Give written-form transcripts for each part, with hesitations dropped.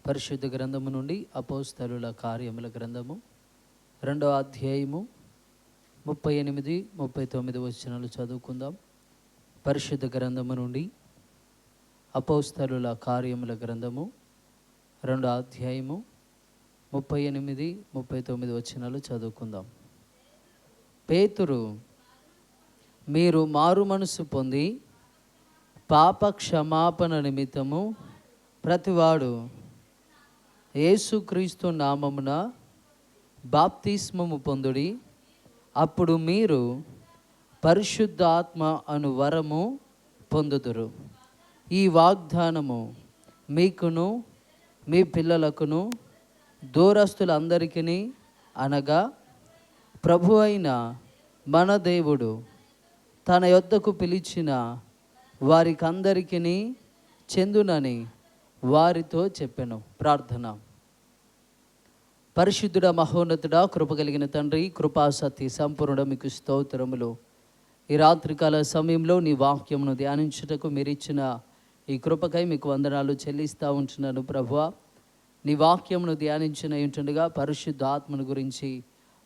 పరిశుద్ధ గ్రంథము నుండి అపోస్తలుల కార్యముల గ్రంథము 2వ అధ్యాయము 38, 39 వచనాలు చదువుకుందాం. పరిశుద్ధ గ్రంథము నుండి అపోస్తలుల కార్యముల గ్రంథము 2వ అధ్యాయము 38, 39 వచనాలు చదువుకుందాం. పేతురు, మీరు మారు మనసు పొంది పాప క్షమాపణ నిమిత్తము ప్రతివాడు యేసుక్రీస్తు నామమున బాప్తిస్మము పొందుడి, అప్పుడు మీరు పరిశుద్ధాత్మ అను వరము పొందుదురు. ఈ వాగ్దానము మీకును మీ పిల్లలకును దూరస్తులందరికీ, అనగా ప్రభు అయిన మన దేవుడు తన యొద్దకు పిలిచిన వారికందరికీ చెందునని వారితో చెప్పెను. ప్రార్థన. పరిశుద్ధుడ, మహోన్నతుడ, కృప కలిగిన తండ్రి, కృపా సత్య సంపూర్ణ మీకు స్తోత్రములు. ఈ రాత్రికాల సమయంలో నీ వాక్యమును ధ్యానించుటకు మీరు ఇచ్చిన ఈ కృపకై మీకు వందనాలు చెల్లిస్తూ ఉంటున్నాను. ప్రభువా, నీ వాక్యమును ధ్యానించిన ఉంటుండగా పరిశుద్ధ ఆత్మను గురించి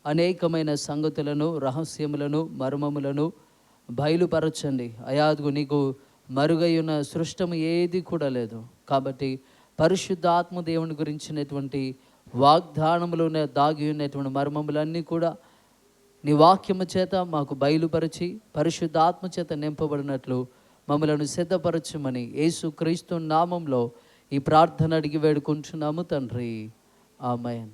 అనేకమైన సంగతులను, రహస్యములను, మర్మములను బయలుపరచండి. అయాదుగు నీకు మరుగై ఉన్న సృష్టము ఏది కూడా లేదు. కాబట్టి పరిశుద్ధాత్మ దేవుని గురించినటువంటి వాగ్దానములు దాగి ఉన్నటువంటి మర్మములన్నీ కూడా నీ వాక్యము చేత మాకు బయలుపరిచి పరిశుద్ధాత్మ చేత నింపబడినట్లు మమ్మలను సిద్ధపరచమని యేసుక్రీస్తు నామంలో ఈ ప్రార్థన అడిగి వేడుకుంటున్నాము తండ్రి, ఆమేన్.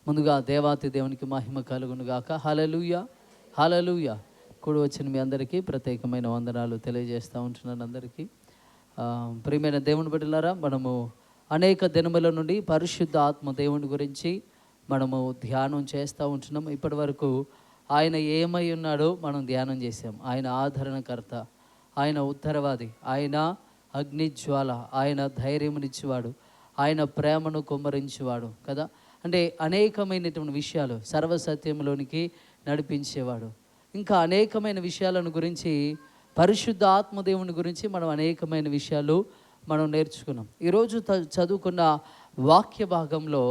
ముందుగా దేవాతి దేవునికి మహిమ కలుగునుగాక. హల్లెలూయా, హల్లెలూయా. కూడి వచ్చిన మీ అందరికీ ప్రత్యేకమైన వందనాలు తెలియజేస్తూ ఉంటున్నాను. అందరికీ ప్రియమైన దేవుని బిడ్డలారా, మనము అనేక దినముల నుండి పరిశుద్ధ ఆత్మ దేవుని గురించి మనము ధ్యానం చేస్తూ ఉంటున్నాం. ఇప్పటి వరకు ఆయన ఏమై ఉన్నాడో మనం ధ్యానం చేసాం. ఆయన ఆదరణకర్త, ఆయన ఉత్తరవాది, ఆయన అగ్నిజ్వాల, ఆయన ధైర్యమునిచ్చేవాడు, ఆయన ప్రేమను కుమ్మరించేవాడు కదా. అంటే అనేకమైనటువంటి విషయాలు సర్వసత్యంలోనికి నడిపించేవాడు. ఇంకా అనేకమైన విషయాలను గురించి పరిశుద్ధ ఆత్మదేవుని గురించి మనం అనేకమైన విషయాలు మనం నేర్చుకున్నాం. ఈరోజు చదువుకున్న వాక్య భాగంలో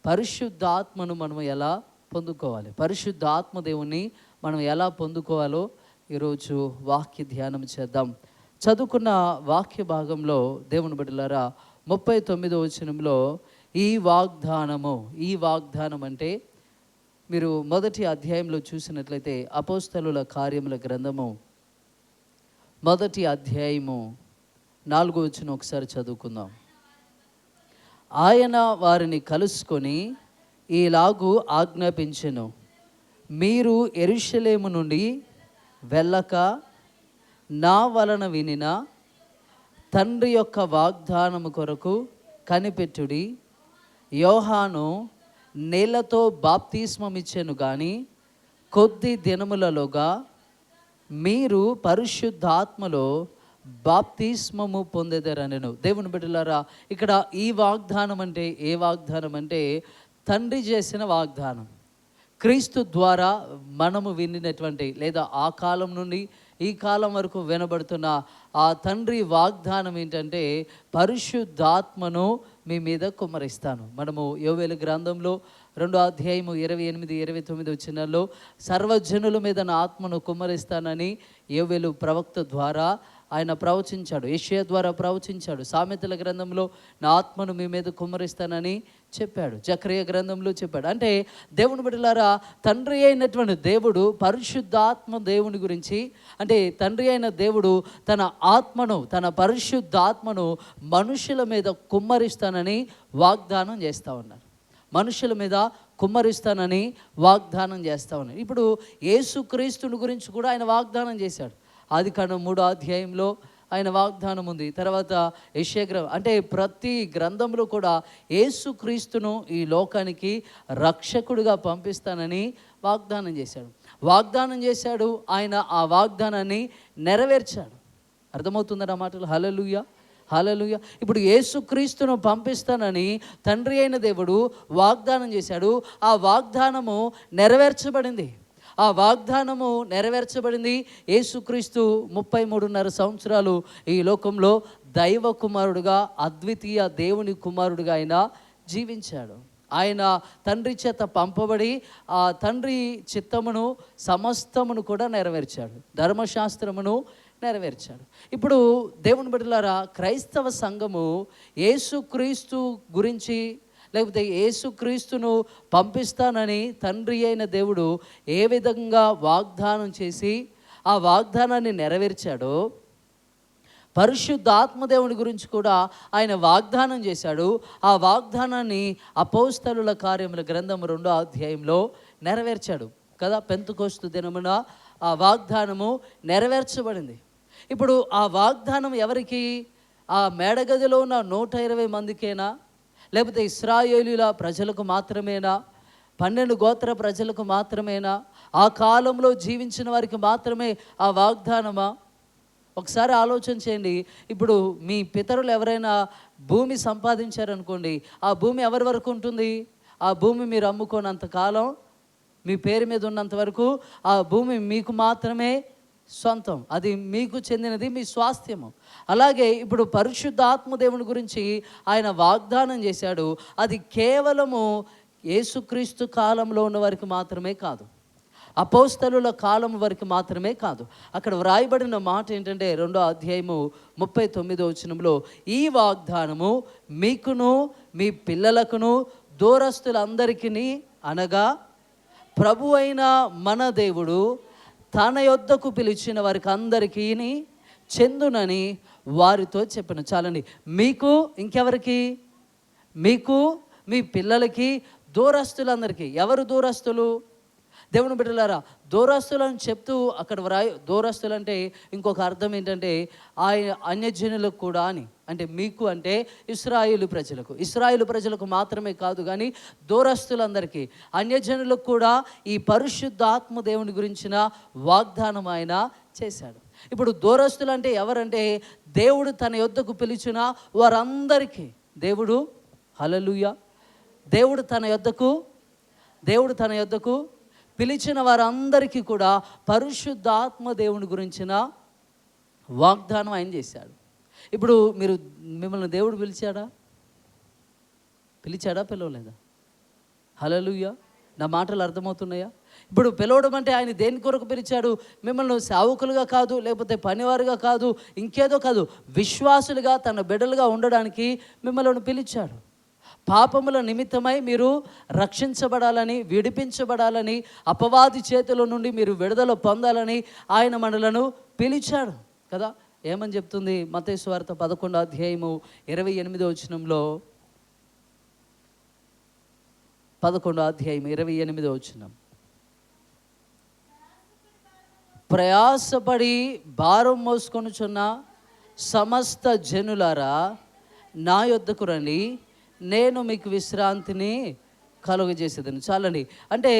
పరిశుద్ధాత్మను మనం ఎలా పొందుకోవాలి, పరిశుద్ధ ఆత్మదేవుని మనం ఎలా పొందుకోవాలో ఈరోజు వాక్య ధ్యానం చేద్దాం. చదువుకున్న వాక్య భాగంలో దేవుని బిడ్డలారా 39వ వచనంలో ఈ వాగ్దానం అంటే మీరు మొదటి అధ్యాయంలో చూసినట్లయితే అపోస్తలుల కార్యముల గ్రంథము 1వ అధ్యాయము 4వ వచనం ఒకసారి చదువుకుందాం. ఆయన వారిని కలుసుకొని ఈలాగు ఆజ్ఞాపించెను, మీరు యెరూషలేము నుండి వెళ్ళక నా వలన వినిన తండ్రి యొక్క వాగ్దానము కొరకు కనిపెట్టుడి. యోహాను నీళ్లతో బాప్తిస్మమిచ్చెను కానీ కొద్ది దినములలోగా మీరు పరిశుద్ధాత్మలో బాప్తిస్మము పొందెదరనెను. దేవుని బిడ్డలారా, ఇక్కడ ఈ వాగ్దానం అంటే ఏ వాగ్దానం అంటే తండ్రి చేసిన వాగ్దానం. క్రీస్తు ద్వారా మనము వినినటువంటి లేదా ఆ కాలం నుండి ఈ కాలం వరకు వినబడుతున్న ఆ తండ్రి వాగ్దానం ఏంటంటే పరిశుద్ధాత్మను మీ మీద కుమ్మరిస్తాను. మనము యోవేలు గ్రంథంలో 2వ అధ్యాయము 28, 29 వచనాల్లో సర్వజనుల మీద నా ఆత్మను కుమ్మరిస్తానని యోవేలు ప్రవక్త ద్వారా ఆయన ప్రవచించాడు, యెషయా ద్వారా ప్రవచించాడు. సామెతల గ్రంథంలో నా ఆత్మను మీ మీద కుమ్మరిస్తానని చెప్పాడు, జకరియా గ్రంథంలో చెప్పాడు. అంటే దేవుని బిడ్డలారా, తండ్రి అయినటువంటి దేవుడు పరిశుద్ధాత్మ దేవుని గురించి, అంటే తండ్రి అయిన దేవుడు తన ఆత్మను, తన పరిశుద్ధాత్మను మనుషుల మీద కుమ్మరిస్తానని వాగ్దానం చేస్తూ ఉన్నారు. మనుషుల మీద కుమ్మరిస్తానని వాగ్దానం చేస్తూ ఉన్నారు. ఇప్పుడు యేసుక్రీస్తుని గురించి కూడా ఆయన వాగ్దానం చేశాడు. ఆదికాండం 3వ అధ్యాయంలో ఆయన వాగ్దానం ఉంది. తర్వాత యెషయా గ్రంథం, అంటే ప్రతి గ్రంథంలో కూడా యేసుక్రీస్తును ఈ లోకానికి రక్షకుడిగా పంపిస్తానని వాగ్దానం చేశాడు. ఆయన ఆ వాగ్దానాన్ని నెరవేర్చాడు. అర్థమవుతుందన్న మాటలు? హల్లెలూయా, హల్లెలూయా. ఇప్పుడు యేసుక్రీస్తును పంపిస్తానని తండ్రి అయిన దేవుడు వాగ్దానం చేశాడు. ఆ వాగ్దానము నెరవేర్చబడింది. ఆ వాగ్దానము నెరవేర్చబడింది. యేసుక్రీస్తు 33.5 సంవత్సరాలు ఈ లోకంలో దైవ కుమారుడుగా, అద్వితీయ దేవుని కుమారుడుగా ఆయన జీవించాడు. ఆయన తండ్రి చేత పంపబడి ఆ తండ్రి చిత్తమును సమస్తమును కూడా నెరవేర్చాడు, ధర్మశాస్త్రమును నెరవేర్చాడు. ఇప్పుడు దేవుని బిడ్డలారా, క్రైస్తవ సంఘము యేసుక్రీస్తు గురించి, లేకపోతే యేసుక్రీస్తును పంపిస్తానని తండ్రి అయిన దేవుడు ఏ విధంగా వాగ్దానం చేసి ఆ వాగ్దానాన్ని నెరవేర్చాడో, పరిశుద్ధాత్మదేవుని గురించి కూడా ఆయన వాగ్దానం చేశాడు. ఆ వాగ్దానాన్ని అపోస్తలుల కార్యముల గ్రంథం 2వ అధ్యాయంలో నెరవేర్చాడు కదా. పెంతెకోస్తు దినమున ఆ వాగ్దానము నెరవేర్చబడింది. ఇప్పుడు ఆ వాగ్దానం ఎవరికి? ఆ మేడగదిలో ఉన్న 120 మందికేనా, లేకపోతే ఇశ్రాయేలీయుల ప్రజలకు మాత్రమేనా, 12 గోత్ర ప్రజలకు మాత్రమేనా, ఆ కాలంలో జీవించిన వారికి మాత్రమే ఆ వాగ్దానమా? ఒకసారి ఆలోచన చేయండి. ఇప్పుడు మీ పితరులు ఎవరైనా భూమి సంపాదించారనుకోండి, ఆ భూమి ఎవరి వరకు ఉంటుంది? ఆ భూమి మీరు అమ్ముకోనంత కాలం, మీ పేరు మీద ఉన్నంత వరకు ఆ భూమి మీకు మాత్రమే సొంతం, అది మీకు చెందినది, మీ స్వాస్థ్యము. అలాగే ఇప్పుడు పరిశుద్ధాత్మ దేవుని గురించి ఆయన వాగ్దానం చేశాడు. అది కేవలము యేసుక్రీస్తు కాలంలో ఉన్న వారికి మాత్రమే కాదు, అపోస్తలుల కాలం వరకు మాత్రమే కాదు. అక్కడ వ్రాయబడిన మాట ఏంటంటే 2వ అధ్యాయము 39వ వచనంలో, ఈ వాగ్దానము మీకును మీ పిల్లలకును దూరస్తులందరికీ, అనగా ప్రభు అయిన మన దేవుడు తన యొద్దకు పిలిచిన వారికి అందరికీ చెందునని వారితో చెప్పాను. చాలండి. మీకు, ఇంకెవరికి? మీకు, మీ పిల్లలకి, దూరస్తులందరికీ. ఎవరు దూరస్తులు? దేవుని బిడ్డలారా, దూరస్తులను చెప్తూ అక్కడ దూరస్తులు అంటే ఇంకొక అర్థం ఏంటంటే ఆయన అన్యజనులకు కూడా అని. అంటే మీకు అంటే ఇశ్రాయేలు ప్రజలకు మాత్రమే కాదు, కానీ దూరస్తులందరికీ, అన్యజనులకు కూడా ఈ పరిశుద్ధాత్మ దేవుని గురించిన వాగ్దానం ఆయన చేశాడు. ఇప్పుడు దూరస్తులు అంటే ఎవరంటే దేవుడు తన యొద్దకు పిలిచిన వారందరికీ, దేవుడు హల్లెలూయా, దేవుడు తన యొద్దకు పిలిచిన వారందరికీ కూడా పరిశుద్ధాత్మ దేవుని గురించిన వాగ్దానం ఆయన చేశాడు. ఇప్పుడు మిమ్మల్ని దేవుడు పిలిచాడా పిలవలేదా? హల్లెలూయా. నా మాటలు అర్థమవుతున్నాయా? ఇప్పుడు పిలవడం అంటే ఆయన దేని కొరకు పిలిచాడు? మిమ్మల్ని సేవకులుగా కాదు, లేకపోతే పనివారుగా కాదు, ఇంకేదో కాదు, విశ్వాసులుగా తన బిడ్డలుగా ఉండడానికి మిమ్మల్ని పిలిచాడు. పాపముల నిమిత్తమై మీరు రక్షించబడాలని, విడిపించబడాలని, అపవాది చేతుల నుండి మీరు విడుదల పొందాలని ఆయన మనలను పిలిచాడు కదా. ఏమని చెప్తుంది మత్తయి సువార్త 11వ అధ్యాయము 28వ వచనంలో, 11వ అధ్యాయం 28వ వచనం, ప్రయాసపడి భారం మోసుకొనుచున్న సమస్త జనులారా నా యొద్దకు రండి, నేను మీకు విశ్రాంతిని కలుగజేసేదని. చాలండి. అంటే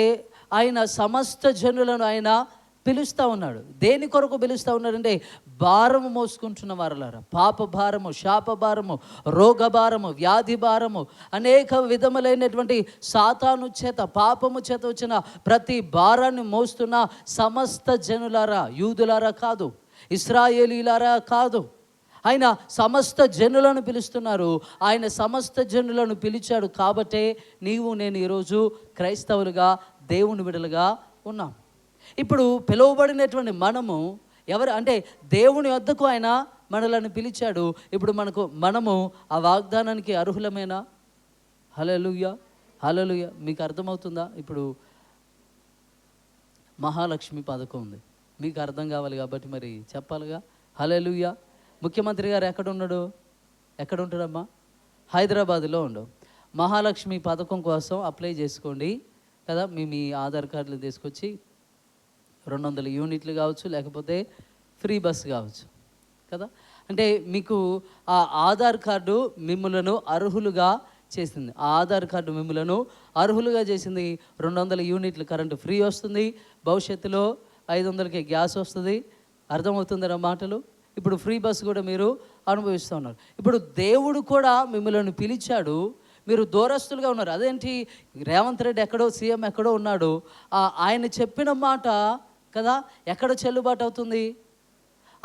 ఆయన సమస్త జనులను ఆయన పిలుస్తూ ఉన్నాడు. దేని కొరకు పిలుస్తూ ఉన్నాడంటే, భారము మోసుకుంటున్న వారులారా, పాప భారము, శాప భారము, రోగ భారము, వ్యాధి భారము, అనేక విధములైనటువంటి సాతాను చేత, పాపము చేత వచ్చిన ప్రతి భారాన్ని మోస్తున్న సమస్త జనులారా, యూదులారా కాదు, ఇశ్రాయేలీలారా కాదు, ఆయన సమస్త జనులను పిలుస్తున్నారు. ఆయన సమస్త జనులను పిలిచాడు కాబట్టే నీవు నేను ఈరోజు క్రైస్తవులుగా, దేవుని బిడ్డలుగా ఉన్నాం. ఇప్పుడు పిలువబడినటువంటి మనము ఎవరు అంటే దేవుని వద్దకు ఆయన మనలను పిలిచాడు. ఇప్పుడు మనము ఆ వాగ్దానానికి అర్హులమేనా? హల్లెలూయా, హల్లెలూయా. మీకు అర్థమవుతుందా? ఇప్పుడు మహాలక్ష్మి పథకం ఉంది, మీకు అర్థం కావాలి కాబట్టి మరి చెప్పాలిగా. హల్లెలూయా. ముఖ్యమంత్రి గారు ఎక్కడ ఉంటాడమ్మా? హైదరాబాద్లో ఉండు. మహాలక్ష్మి పథకం కోసం అప్లై చేసుకోండి కదా. మీ ఆధార్ కార్డులు తీసుకొచ్చి 200 యూనిట్లు కావచ్చు, లేకపోతే ఫ్రీ బస్ కావచ్చు కదా. అంటే మీకు ఆ ఆధార్ కార్డు మిమ్మలను అర్హులుగా చేసింది. ఆ ఆధార్ కార్డు మిమ్మలను అర్హులుగా చేసింది. 200 యూనిట్లు కరెంటు ఫ్రీ వస్తుంది. భవిష్యత్తులో 500కే గ్యాస్ వస్తుంది. అర్థమవుతుందా మాటలు? ఇప్పుడు ఫ్రీ బస్ కూడా మీరు అనుభవిస్తూ ఉన్నారు. ఇప్పుడు దేవుడు కూడా మిమ్మల్ని పిలిచాడు. మీరు దూరస్తులుగా ఉన్నారు. అదేంటి, రేవంత్ రెడ్డి ఎక్కడో సీఎం ఎక్కడో ఉన్నాడు, ఆయన చెప్పిన మాట కదా ఎక్కడ చెల్లుబాటు అవుతుంది?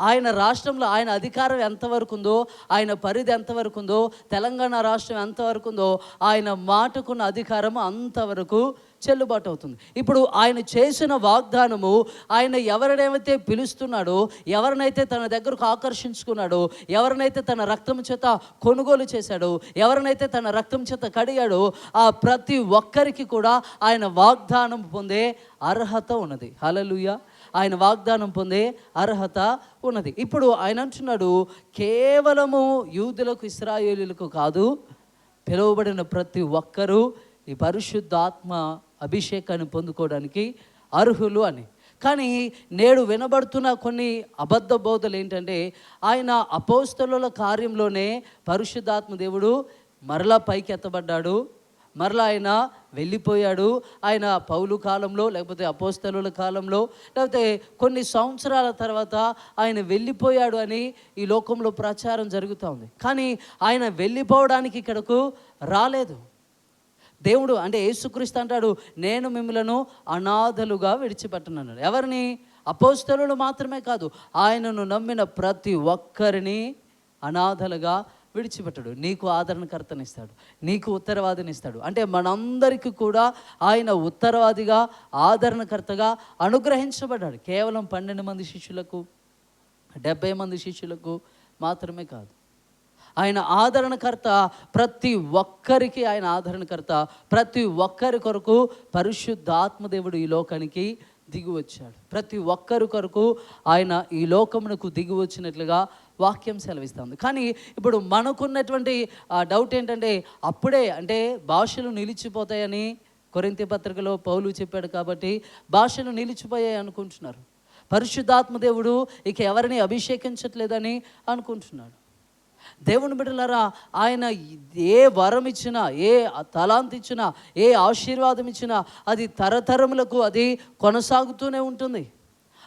ఆయన రాష్ట్రంలో ఆయన అధికారం ఎంతవరకు ఉందో, ఆయన పరిధి ఎంతవరకు ఉందో, తెలంగాణ రాష్ట్రం ఎంతవరకు ఉందో ఆయన మాటకున్న అధికారం అంతవరకు చెల్లుబాటు అవుతుంది. ఇప్పుడు ఆయన చేసిన వాగ్దానము, ఆయన ఎవరినైతే పిలుస్తున్నాడో, ఎవరినైతే తన దగ్గరకు ఆకర్షించుకున్నాడో, ఎవరినైతే తన రక్తం చేత కొనుగోలు చేశాడో, ఎవరినైతే తన రక్తం చేత కడిగాడో, ఆ ప్రతి ఒక్కరికి కూడా ఆయన వాగ్దానం పొందే అర్హత ఉన్నది. హల్లెలూయా. ఆయన వాగ్దానం పొందే అర్హత ఉన్నది. ఇప్పుడు ఆయన అంటున్నాడు, కేవలము యూదులకు ఇశ్రాయేలీయులకు కాదు, పిలువబడిన ప్రతి ఒక్కరూ ఈ పరిశుద్ధాత్మ అభిషేకాన్ని పొందుకోవడానికి అర్హులు అని. కానీ నేడు వినబడుతున్న కొన్ని అబద్ధ బోధలు ఏంటంటే, ఆయన అపోస్తలుల కార్యంలోనే పరిశుద్ధాత్మ దేవుడు మరలా పైకి ఎత్తబడ్డాడు, మరలా ఆయన వెళ్ళిపోయాడు, ఆయన పౌలు కాలంలో లేకపోతే అపోస్తలుల కాలంలో లేకపోతే కొన్ని సంవత్సరాల తర్వాత ఆయన వెళ్ళిపోయాడు అని ఈ లోకంలో ప్రచారం జరుగుతూ ఉంది. కానీ ఆయన వెళ్ళిపోవడానికి ఇక్కడకు రాలేదు. దేవుడు అంటే యేసుక్రీస్తు అంటాడు, నేను మిమ్మలను అనాథలుగా విడిచిపెట్టనన్నాడు. ఎవరిని? అపోస్తలులు మాత్రమే కాదు, ఆయనను నమ్మిన ప్రతి ఒక్కరిని అనాథలుగా విడిచిపెట్టడు. నీకు ఆదరణకర్తనిస్తాడు, నీకు ఉత్తరవాదినిస్తాడు. అంటే మనందరికీ కూడా ఆయన ఉత్తరవాదిగా, ఆదరణకర్తగా అనుగ్రహించబడ్డాడు. కేవలం 12 మంది శిష్యులకు, 70 మంది శిష్యులకు మాత్రమే కాదు. ఆయన ఆదరణకర్త, ప్రతి ఒక్కరికి ఆయన ఆదరణకర్త. ప్రతి ఒక్కరి కొరకు పరిశుద్ధాత్మదేవుడు ఈ లోకానికి దిగి వచ్చాడు. ప్రతి ఒక్కరి కొరకు ఆయన ఈ లోకమునకు దిగి వచ్చినట్లుగా వాక్యం సెలవిస్తుంది. కానీ ఇప్పుడు మనకున్నటువంటి డౌట్ ఏంటంటే, అప్పుడే అంటే భాషలు నిలిచిపోతాయని కొరింథీ పత్రికలో పౌలు చెప్పాడు కాబట్టి భాషలు నిలిచిపోయాయి అనుకుంటున్నారు. పరిశుద్ధాత్మ దేవుడు ఇక ఎవరిని అభిషేకించట్లేదని అనుకుంటున్నాడు. దేవుని బిడ్డలారా, ఆయన ఏ వరం ఇచ్చినా, ఏ తలాంత్ ఇచ్చినా, ఏ ఆశీర్వాదం ఇచ్చినా అది తరతరములకు అది కొనసాగుతూనే ఉంటుంది.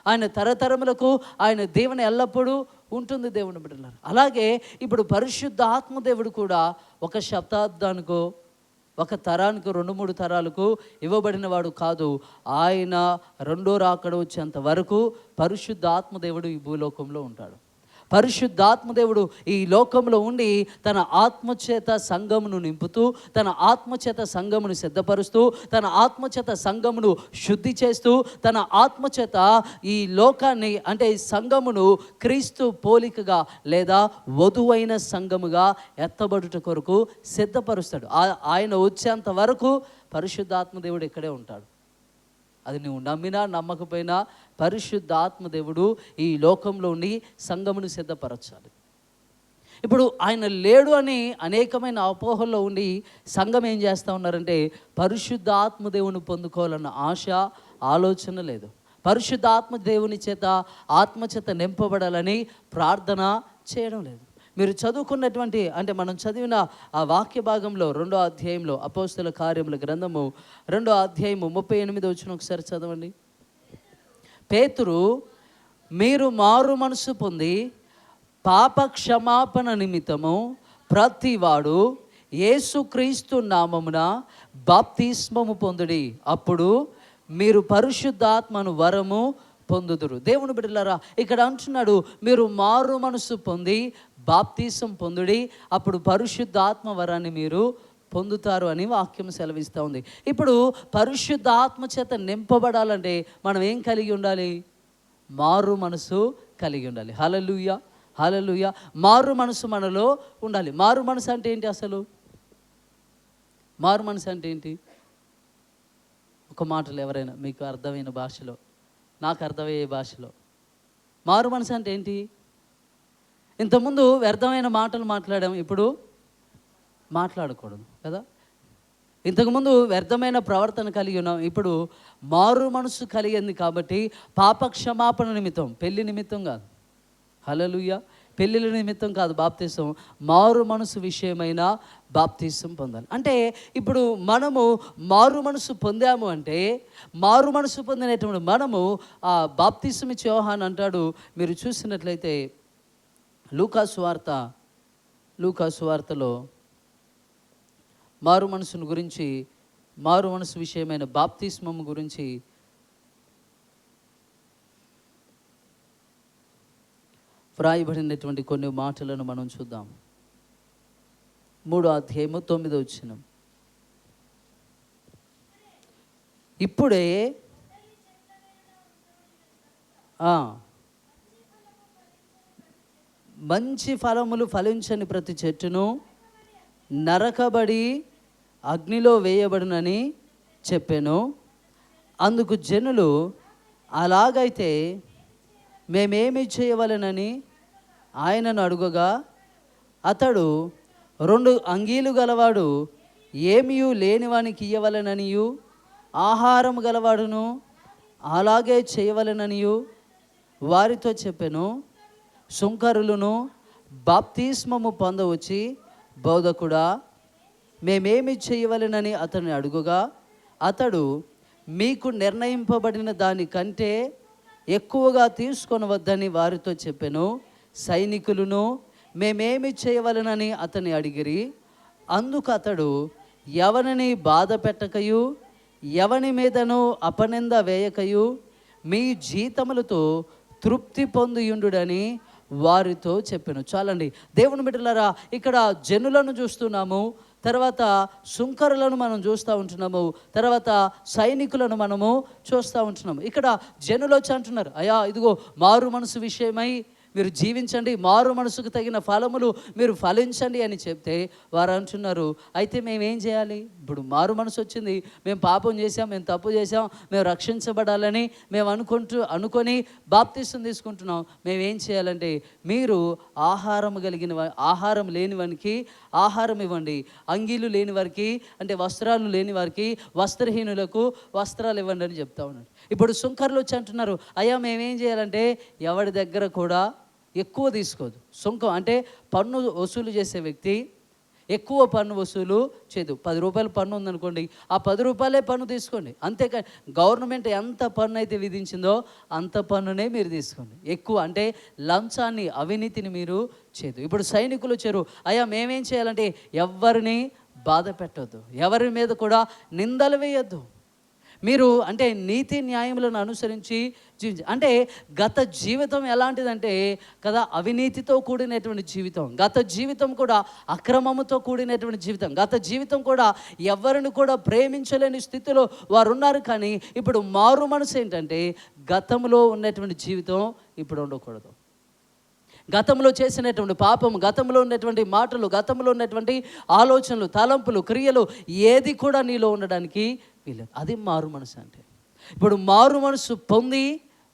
ఆయన తరతరములకు ఆయన దేవుని ఎల్లప్పుడూ ఉంటుంది. దేవుని బిడ్డలారా, అలాగే ఇప్పుడు పరిశుద్ధ ఆత్మదేవుడు కూడా ఒక శతాబ్దానికో, ఒక తరానికి, 2-3 తరాలకు ఇవ్వబడిన వాడు కాదు. ఆయన రెండో రాకడ వచ్చేంత వరకు పరిశుద్ధ ఆత్మదేవుడు ఈ భూలోకంలో ఉంటాడు. పరిశుద్ధాత్మదేవుడు ఈ లోకంలో ఉండి తన ఆత్మచేత సంఘమును నింపుతూ, తన ఆత్మచేత సంఘమును సిద్ధపరుస్తూ, తన ఆత్మచేత సంఘమును శుద్ధి చేస్తూ, తన ఆత్మచేత ఈ లోకాన్ని అంటే ఈ సంఘమును క్రీస్తు పోలికగా లేదా వధువైన సంఘముగా ఎత్తబడుట కొరకు సిద్ధపరుస్తాడు. ఆయన వచ్చేంత వరకు పరిశుద్ధాత్మదేవుడు ఇక్కడే ఉంటాడు. అది నువ్వు నమ్మినా నమ్మకపోయినా పరిశుద్ధాత్మదేవుడు ఈ లోకంలో ఉండి సంఘమును సిద్ధపరచాలి. ఇప్పుడు ఆయన లేడు అని అనేకమైన అపోహల్లో ఉండి సంఘం ఏం చేస్తూ ఉన్నారంటే, పరిశుద్ధాత్మదేవుని పొందుకోవాలన్న ఆశ, ఆలోచన లేదు. పరిశుద్ధాత్మదేవుని చేత, ఆత్మచేత నింపబడాలని ప్రార్థన చేయడం లేదు. మీరు చదువుకున్నటువంటి అంటే మనం చదివిన ఆ వాక్య భాగంలో 2వ అధ్యాయంలో అపోస్తల కార్యముల గ్రంథము 2వ అధ్యాయము 38వ వచనం ఒకసారి చదవండి. పేతురు, మీరు మారు మనసు పొంది పాప క్షమాపణ నిమిత్తము ప్రతివాడు యేసుక్రీస్తు నామమున బాప్తిస్మము పొందుడి, అప్పుడు మీరు పరిశుద్ధాత్మను వరము పొందుదురు. దేవుని బిడ్డలారా, ఇక్కడ అంటున్నాడు, మీరు మారు మనసు పొంది బాప్తిసం పొందుడి, అప్పుడు పరిశుద్ధాత్మ వరాన్ని మీరు పొందుతారు అని వాక్యం సెలవిస్తూ ఉంది. ఇప్పుడు పరిశుద్ధాత్మ చేత నింపబడాలంటే మనం ఏం కలిగి ఉండాలి? మారు మనసు కలిగి ఉండాలి. హల్లెలూయా, హల్లెలూయా. మారు మనసు మనలో ఉండాలి. మారు మనసు అంటే ఏంటి? అసలు మారు మనసు అంటే ఏంటి? ఒక మాటలు ఎవరైనా మీకు అర్థమైన భాషలో, నాకు అర్థమయ్యే భాషలో, మారు మనసు అంటే ఏంటి? ఇంతకుముందు వ్యర్థమైన మాటలు మాట్లాడాం, ఇప్పుడు మాట్లాడకూడదు కదా. ఇంతకుముందు వ్యర్థమైన ప్రవర్తన కలిగి ఉన్నాం, ఇప్పుడు మారు మనసు కలిగింది కాబట్టి పాప క్షమాపణ నిమిత్తం, పెళ్లి నిమిత్తం కాదు, హల్లెలూయా, పెళ్ళిళ్ళ నిమిత్తం కాదు బాప్తిసం, మారు మనసు విషయమైన బాప్తిసం పొందాలి. అంటే ఇప్పుడు మనము మారు మనసు పొందాము అంటే, మారు మనసు పొందినటువంటి మనము ఆ బాప్తిసం ఇచ్చే యోహాను అంటాడు, మీరు చూసినట్లయితే లూకా సువార్తలో మారు మనసును గురించి, మారు మనసు విషయమైన బాప్తిస్మం గురించి వ్రాయబడినటువంటి కొన్ని మాటలను మనం చూద్దాం. 3వ అధ్యాయము 9వ వచనం. ఇప్పుడే మంచి ఫలములు ఫలించని ప్రతి చెట్టును నరకబడి అగ్నిలో వేయబడునని చెప్పాను. అందుకు జనులు, అలాగైతే మేమేమి చేయవలెనని ఆయనను అడుగగా, అతడు 2 అంగీలు గలవాడు ఏమీ లేనివానికి ఇయ్యవలెననియు, ఆహారం గలవాడును అలాగే చేయవలెననియు వారితో చెప్పెను. సుంకరులను బాప్తిస్మము పొందవచ్చి, బోధకుడా మేమేమి చేయవలెనని అతన్ని అడుగుగా, అతడు, మీకు నిర్ణయింపబడిన దానికంటే ఎక్కువగా తీసుకొనవద్దని వారితో చెప్పెను. సైనికులను మేమేమి చేయవలెనని అతన్ని అడిగిరి. అందుకు అతడు, ఎవరిని బాధ పెట్టకయు ఎవని మీదను అపనింద వేయకయు మీ జీతములతో తృప్తి పొందియుండుడని వారితో చెప్పాను. చాలండి దేవుని బిడ్డలారా, ఇక్కడ జనులను చూస్తున్నాము, తర్వాత సుంకరులను మనం చూస్తూ ఉంటున్నాము, తర్వాత సైనికులను మనము చూస్తూ ఉంటున్నాము. ఇక్కడ జనులు వచ్చి అంటున్నారు, అయ్యా ఇదిగో మారు మనసు విషయమై మీరు జీవించండి, మారు మనసుకు తగిన ఫలములు మీరు ఫలించండి అని చెప్తే వారు అంటున్నారు, అయితే మేమేం చేయాలి? ఇప్పుడు మారు మనసు వచ్చింది, మేము పాపం చేసాం, మేము తప్పు చేసాం, మేము రక్షించబడాలని మేము అనుకొని బాప్తిసం తీసుకుంటున్నాం. మేమేం చేయాలంటే, మీరు ఆహారం లేని వారికి ఆహారం ఇవ్వండి, అంగీలు లేని వారికి అంటే వస్త్రాలు లేని వారికి, వస్త్రహీనులకు వస్త్రాలు ఇవ్వండి అని చెప్తా ఉన్నాడు. ఇప్పుడు సుంకర్లు వచ్చి అంటున్నారు, అయ్యా మేమేం చేయాలంటే, ఎవరి దగ్గర కూడా ఎక్కువ తీసుకోదు. సుంకం అంటే పన్ను వసూలు చేసే వ్యక్తి ఎక్కువ పన్ను వసూలు చేయదు. 10 రూపాయలు పన్ను ఉందనుకోండి, ఆ 10 రూపాయలే పన్ను తీసుకోండి. అంతేకాని గవర్నమెంట్ ఎంత పన్ను అయితే విధించిందో అంత పన్నునే మీరు తీసుకోండి. ఎక్కువ అంటే లంచాన్ని, అవినీతిని మీరు చేయదు. ఇప్పుడు సైనికులు వచ్చారు, అయ్యా మేమేం చేయాలంటే, ఎవరిని బాధ పెట్టొద్దు, ఎవరి మీద కూడా నిందలు వేయొద్దు, మీరు అంటే నీతి న్యాయములను అనుసరించి అంటే గత జీవితం ఎలాంటిదంటే కదా, అవినీతితో కూడినటువంటి జీవితం, గత జీవితం కూడా అక్రమముతో కూడినటువంటి జీవితం, గత జీవితం కూడా ఎవరిని కూడా ప్రేమించలేని స్థితిలో వారు ఉన్నారు. కానీ ఇప్పుడు మారు మనసు ఏంటంటే, గతంలో ఉన్నటువంటి జీవితం ఇప్పుడు ఉండకూడదు. గతంలో చేసినటువంటి పాపం, గతంలో ఉన్నటువంటి మాటలు, గతంలో ఉన్నటువంటి ఆలోచనలు, తలంపులు, క్రియలు ఏది కూడా నీలో ఉండడానికి వీలేదు. అది మారు మనసు అంటే. ఇప్పుడు మారు మనసు పొంది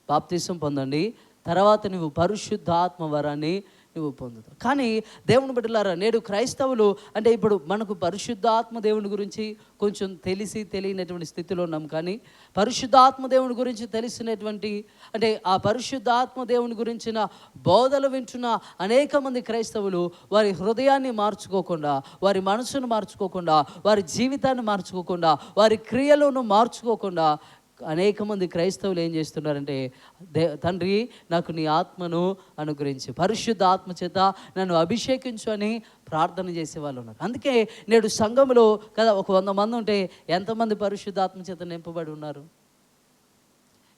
బాప్తిసం పొందండి, తర్వాత నువ్వు పరిశుద్ధాత్మ వరాన్ని నువ్వు పొందుతావు. కానీ దేవుని బిడ్డలారా, నేడు క్రైస్తవులు అంటే ఇప్పుడు మనకు పరిశుద్ధాత్మ దేవుని గురించి కొంచెం తెలియనటువంటి స్థితిలో ఉన్నాం. కానీ పరిశుద్ధాత్మ దేవుని గురించి తెలిసినటువంటి అంటే ఆ పరిశుద్ధాత్మ దేవుని గురించిన బోధలు వింటున్న అనేక మంది క్రైస్తవులు వారి హృదయాన్ని మార్చుకోకుండా, వారి మనసును మార్చుకోకుండా, వారి జీవితాన్ని మార్చుకోకుండా, వారి క్రియలను మార్చుకోకుండా అనేక మంది క్రైస్తవులు ఏం చేస్తున్నారంటే, తండ్రి నాకు నీ ఆత్మను అనుగ్రహించి, పరిశుద్ధ ఆత్మ చేత నన్ను అభిషేకించు అని ప్రార్థన చేసేవాళ్ళు ఉన్నారు. అందుకే నేడు సంఘంలో కదా ఒక 100 మంది ఉంటే ఎంతమంది పరిశుద్ధాత్మ చేత నింపబడి ఉన్నారు?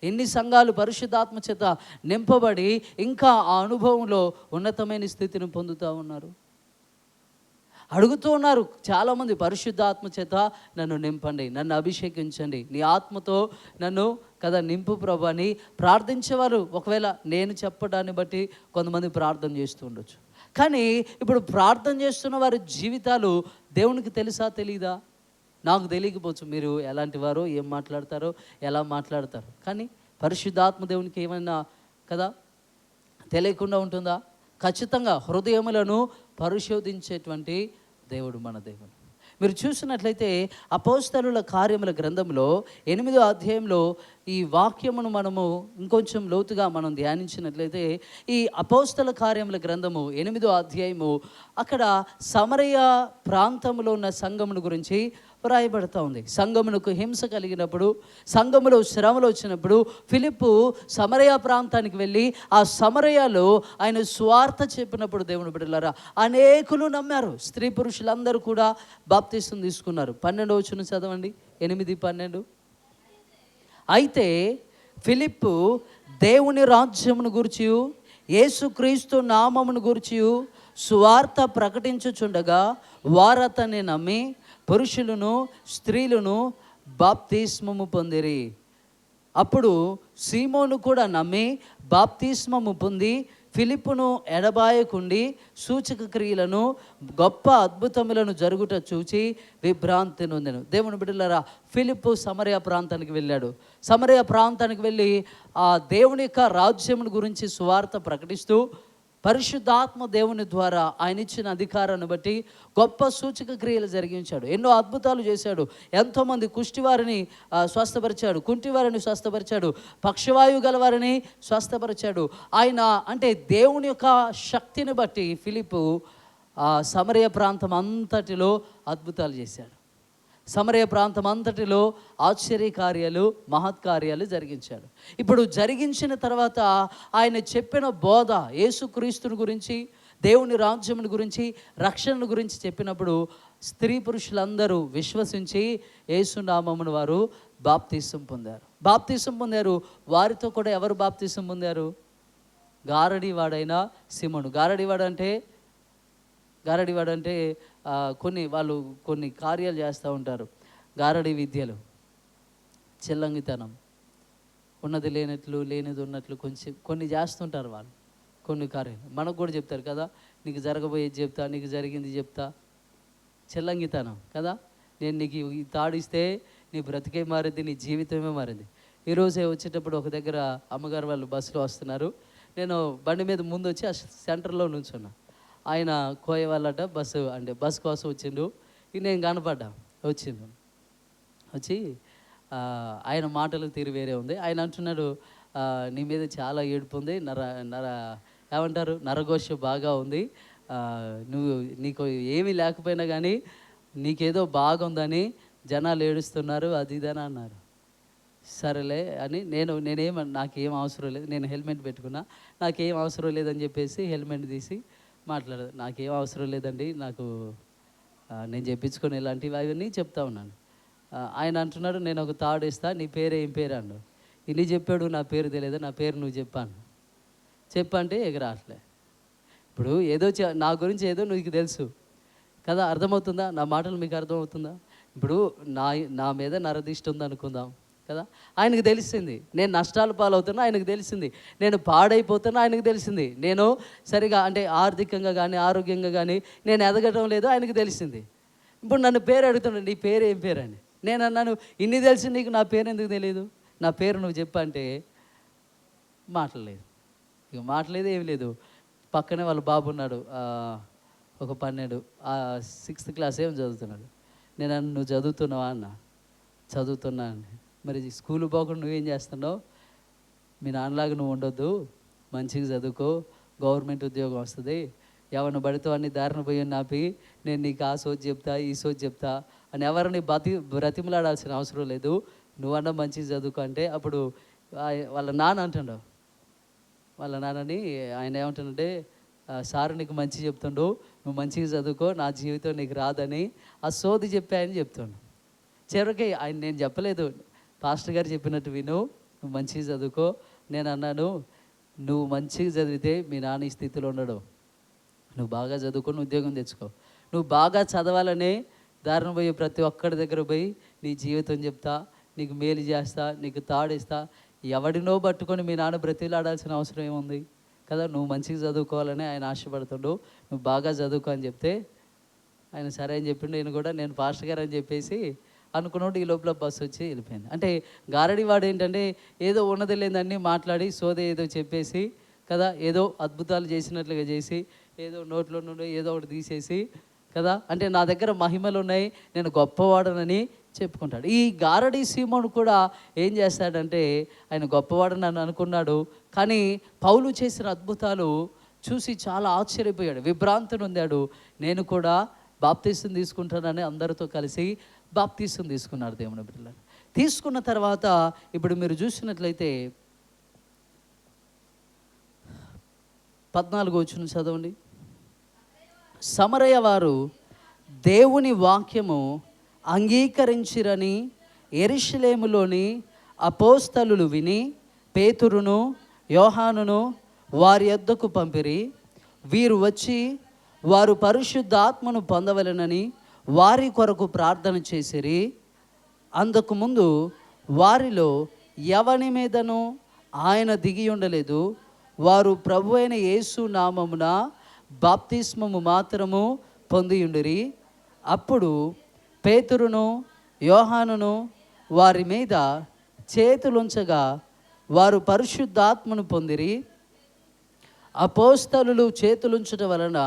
ఎన్ని సంఘాలు పరిశుద్ధాత్మ చేత నింపబడి ఇంకా ఆ అనుభవంలో ఉన్నతమైన స్థితిని పొందుతూ ఉన్నారు? అడుగుతూ ఉన్నారు చాలామంది, పరిశుద్ధాత్మ చేత నన్ను నింపండి, నన్ను అభిషేకించండి, నీ ఆత్మతో నన్ను కదా నింపు ప్రభు అని ప్రార్థించేవారు. ఒకవేళ నేను చెప్పడాన్ని బట్టి కొంతమంది ప్రార్థన చేస్తూ ఉండొచ్చు. కానీ ఇప్పుడు ప్రార్థన చేస్తున్న వారి జీవితాలు దేవునికి తెలుసా తెలీదా? నాకు తెలియకపోవచ్చు మీరు ఎలాంటి వారో, ఏం మాట్లాడతారో, ఎలా మాట్లాడతారో. కానీ పరిశుద్ధాత్మ దేవునికి ఏమైనా కదా తెలియకుండా ఉంటుందా? ఖచ్చితంగా హృదయములను పరిశోధించేటువంటి దేవుడు మన దేవుడు. మీరు చూసినట్లయితే అపోస్తలుల కార్యముల గ్రంథంలో 8వ అధ్యాయంలో ఈ వాక్యమును మనము ఇంకొంచెం లోతుగా మనం ధ్యానించినట్లయితే, ఈ అపోస్తల కార్యముల గ్రంథము 8వ అధ్యాయము అక్కడ సమరయ ప్రాంతంలో ఉన్న సంఘమును గురించి వ్రాయబడతా ఉంది. సంఘమునకు హింస కలిగినప్పుడు, సంఘములో శ్రమలు వచ్చినప్పుడు ఫిలిప్పు సమరయ ప్రాంతానికి వెళ్ళి ఆ సమరయలో ఆయన సువార్త చెప్పినప్పుడు దేవుని బిడ్డలారా అనేకులు నమ్మారు. స్త్రీ పురుషులందరూ కూడా బాప్తిసం తీసుకున్నారు. 12వ వచనం చదవండి, 8-12. అయితే ఫిలిప్పు దేవుని రాజ్యమును గూర్చి యేసుక్రీస్తు నామమును గూర్చి సువార్త ప్రకటించుచుండగా వారతన్ని నమ్మి పురుషులను స్త్రీలను బాప్తిస్మము పొందిరి. అప్పుడు సీమోను కూడా నమ్మి బాప్తిస్మము పొంది ఫిలిప్పును ఎడబాయకుండి సూచక క్రియలను గొప్ప అద్భుతములను జరుగుట చూచి విభ్రాంతి నొందెను. దేవుని బిడ్డలారా, ఫిలిప్పు సమరయ ప్రాంతానికి వెళ్ళాడు. సమరయ ప్రాంతానికి వెళ్ళి ఆ దేవుని యొక్క రాజ్యమును గురించి సువార్త ప్రకటిస్తూ పరిశుద్ధాత్మ దేవుని ద్వారా ఆయన ఇచ్చిన అధికారాన్ని బట్టి గొప్ప సూచక క్రియలు జరిగించాడు. ఎన్నో అద్భుతాలు చేశాడు. ఎంతోమంది కుష్టివారిని స్వస్థపరిచాడు, కుంటివారిని స్వస్థపరిచాడు, పక్షవాయువు గలవారిని స్వస్థపరిచాడు. ఆయన అంటే దేవుని యొక్క శక్తిని బట్టి ఫిలిప్పు సమరయ ప్రాంతం అంతటిలో అద్భుతాలు చేశాడు. సమరయ ప్రాంతం అంతటిలో ఆశ్చర్యకార్యాలు మహత్కార్యాలు జరిగించాడు. ఇప్పుడు జరిగించిన తర్వాత ఆయన చెప్పిన బోధ యేసుక్రీస్తుని గురించి, దేవుని రాజ్యముని గురించి, రక్షణ గురించి చెప్పినప్పుడు స్త్రీ పురుషులందరూ విశ్వసించి యేసునామమును వారు బాప్తిసం పొందారు. వారితో కూడా ఎవరు బాప్తిసం పొందారు? గారడీవాడైన సిమోను. గారడీవాడంటే కొన్ని కార్యాలు చేస్తూ ఉంటారు. గారడీ విద్యలు, చెల్లంగితనం, ఉన్నది లేనట్లు లేనిది ఉన్నట్లు కొన్ని చేస్తుంటారు వాళ్ళు. కొన్ని కార్యాలు మనకు కూడా చెప్తారు కదా, నీకు జరగబోయేది చెప్తా, నీకు జరిగింది చెప్తా. చెల్లంగితనం కదా. నేను నీకు ఈ తాడిస్తే నీ బ్రతికే మారింది, నీ జీవితమే మారింది. ఈరోజే వచ్చేటప్పుడు ఒక దగ్గర అమ్మగారు వాళ్ళు బస్సులో వస్తున్నారు. నేను బండి మీద ముందు వచ్చి ఆ సెంటర్లో నుంచున్నా. ఆయన కోయ వాళ్ళట బస్సు కోసం వచ్చిండు. నేను కనపడ్డా, వచ్చి ఆయన మాటలు తీరు వేరే ఉంది. ఆయన అంటున్నాడు, నీ మీద చాలా ఏడుపు ఉంది, నరఘోష బాగా ఉంది, నీకు ఏమీ లేకపోయినా కానీ నీకేదో బాగుందని జనాలు ఏడుస్తున్నారు, అది ఇదని అన్నారు. సరేలే అని నాకేం అవసరం లేదు, నేను హెల్మెట్ పెట్టుకున్నా, నాకేం అవసరం లేదని చెప్పేసి హెల్మెట్ తీసి మాట్లాడదు. నాకేం అవసరం లేదండి, నేను చెప్పించుకొని ఇలాంటివి అవన్నీ చెప్తా ఉన్నాను. ఆయన అంటున్నాడు, నేను ఒక తాడు ఇస్తా, నీ పేరు ఏం పేరు అన్నాడు. ఇన్ని చెప్పాడు, నా పేరు తెలియదు, నా పేరు నువ్వు చెప్పంటే ఎగరాట్లే. ఇప్పుడు ఏదో నా గురించి ఏదో నీకు తెలుసు కదా, అర్థమవుతుందా? నా మాటలు మీకు అర్థమవుతుందా? ఇప్పుడు నా మీద నరదిష్టి ఉంది అనుకుందాం కదా, ఆయనకు తెలిసింది. నేను నష్టాలు పాలవుతున్నా ఆయనకు తెలిసింది. నేను పాడైపోతున్నా ఆయనకు తెలిసింది. నేను సరిగా అంటే ఆర్థికంగా కానీ ఆరోగ్యంగా కానీ నేను ఎదగడం లేదో ఆయనకు తెలిసింది. ఇప్పుడు నన్ను పేరు అడుగుతున్నాడు, నీ పేరు ఏం పేరు అని. నేను అన్నాను, ఇన్ని తెలిసి నీకు నా పేరు ఎందుకు తెలియదు? నా పేరు నువ్వు చెప్పంటే మాటలేదు, ఏమి లేదు. పక్కనే వాళ్ళ బాబు ఉన్నాడు, ఒక 12 6th క్లాస్ ఏమో చదువుతున్నాడు. నేను నువ్వు చదువుతున్నావా అన్న. చదువుతున్నా అండి. మరి స్కూల్ పోకుండా నువ్వేం చేస్తున్నావు? మీ నాన్నలాగా నువ్వు ఉండొద్దు, మంచిగా చదువుకో, గవర్నమెంట్ ఉద్యోగం వస్తుంది, ఎవరిని పడితే అన్ని దారిన పోయి నాపి నేను నీకు ఆ సోచి చెప్తా ఈ సోచి చెప్తా అని ఎవరిని బ్రతిమలాడాల్సిన అవసరం లేదు, నువ్వన్నా మంచిగా చదువుకో అంటే అప్పుడు వాళ్ళ నాన్నని ఆయన ఏమంటాడంటే, సారు నీకు మంచి చెప్తుండు, నువ్వు మంచిగా చదువుకో, నా జీవితం నీకు రాదని ఆ సోది చెప్పాయని చెప్తాను. చివరికి ఆయన నేను చెప్పలేదు, పాస్టర్ గారు చెప్పినట్టు విను, నువ్వు మంచిగా చదువుకో. నేను అన్నాను, నువ్వు మంచిగా చదివితే మీ నాన్న ఈ స్థితిలో ఉండడు, నువ్వు బాగా చదువుకొని ఉద్యోగం తెచ్చుకో. నువ్వు బాగా చదవాలనే దారిన పోయి ప్రతి ఒక్కడి దగ్గర పోయి నీ జీవితం చెప్తా, నీకు మేలు చేస్తా, నీకు తాడిస్తా, ఎవడినో పట్టుకొని మీ నాన్న బ్రతిలాడాల్సిన అవసరం ఏముంది కదా. నువ్వు మంచిగా చదువుకోవాలని ఆయన ఆశపడుతుండు, నువ్వు బాగా చదువుకో అని చెప్తే ఆయన సరే అని చెప్పిండు. నేను పాస్టర్ గారు అని చెప్పేసి అనుకున్నాడు. ఈ లోపల బస్సు వచ్చి వెళ్ళిపోయింది. అంటే గారడివాడు ఏంటంటే ఏదో ఉన్నది లేదన్నీ మాట్లాడి సోదే ఏదో చెప్పేసి కదా, ఏదో అద్భుతాలు చేసినట్లుగా చేసి ఏదో నోట్లో నుండి ఏదో ఒకటి తీసేసి కదా, అంటే నా దగ్గర మహిమలు ఉన్నాయి, నేను గొప్పవాడనని చెప్పుకుంటాడు. ఈ గారడి సీమోను కూడా ఏం చేస్తాడంటే ఆయన గొప్పవాడని అనుకున్నాడు, కానీ పౌలు చేసిన అద్భుతాలు చూసి చాలా ఆశ్చర్యపోయాడు, విభ్రాంతి నొందాడు. నేను కూడా బాప్తిసం తీసుకుంటానని అందరితో కలిసి బాప్తీసం తీసుకున్నారు దేవుని బిడ్డలారా. తీసుకున్న తర్వాత ఇప్పుడు మీరు చూసినట్లయితే 14వ వచనం చదవండి. సమరయ వారు దేవుని వాక్యము అంగీకరించిరని యెరూషలేములోని అపోస్తలులు విని పేతురును యోహానును వారి యొద్దకు పంపిరి. వీరు వచ్చి వారు పరిశుద్ధాత్మను పొందవలెనని వారి కొరకు ప్రార్థన చేసిరి. అందుకుముందు వారిలో ఎవని మీదను ఆయన దిగి ఉండలేదు. వారు ప్రభు అయిన యేసు నామమున బాప్తిస్మము మాత్రము పొందియుండిరి. అప్పుడు పేతురును యోహానును వారి మీద చేతులుంచగా వారు పరిశుద్ధాత్మను పొందిరి. అపోస్తలులు చేతులుంచటం వలన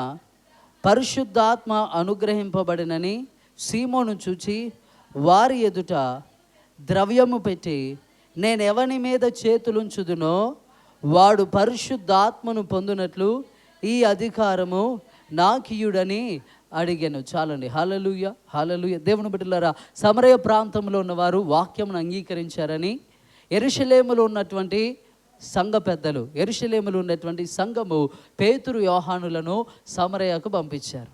పరిశుద్ధాత్మ అనుగ్రహింపబడినని సీమోను చూచి వారి ఎదుట ద్రవ్యము పెట్టి, నేను ఎవని మీద చేతులుంచుదునో వాడు పరిశుద్ధాత్మను పొందునట్లు ఈ అధికారము నాకియుడని అడిగాను. చాలండి. హల్లెలూయా, హల్లెలూయా. దేవుని బిడ్డలారా, సమరయ ప్రాంతంలో ఉన్నవారు వాక్యమును అంగీకరించారని యెరూషలేములో ఉన్నటువంటి సంఘ పెద్దలు, యెరూషలేములో ఉన్నటువంటి సంఘము పేతురు యోహానులను సమరయకు పంపించారు.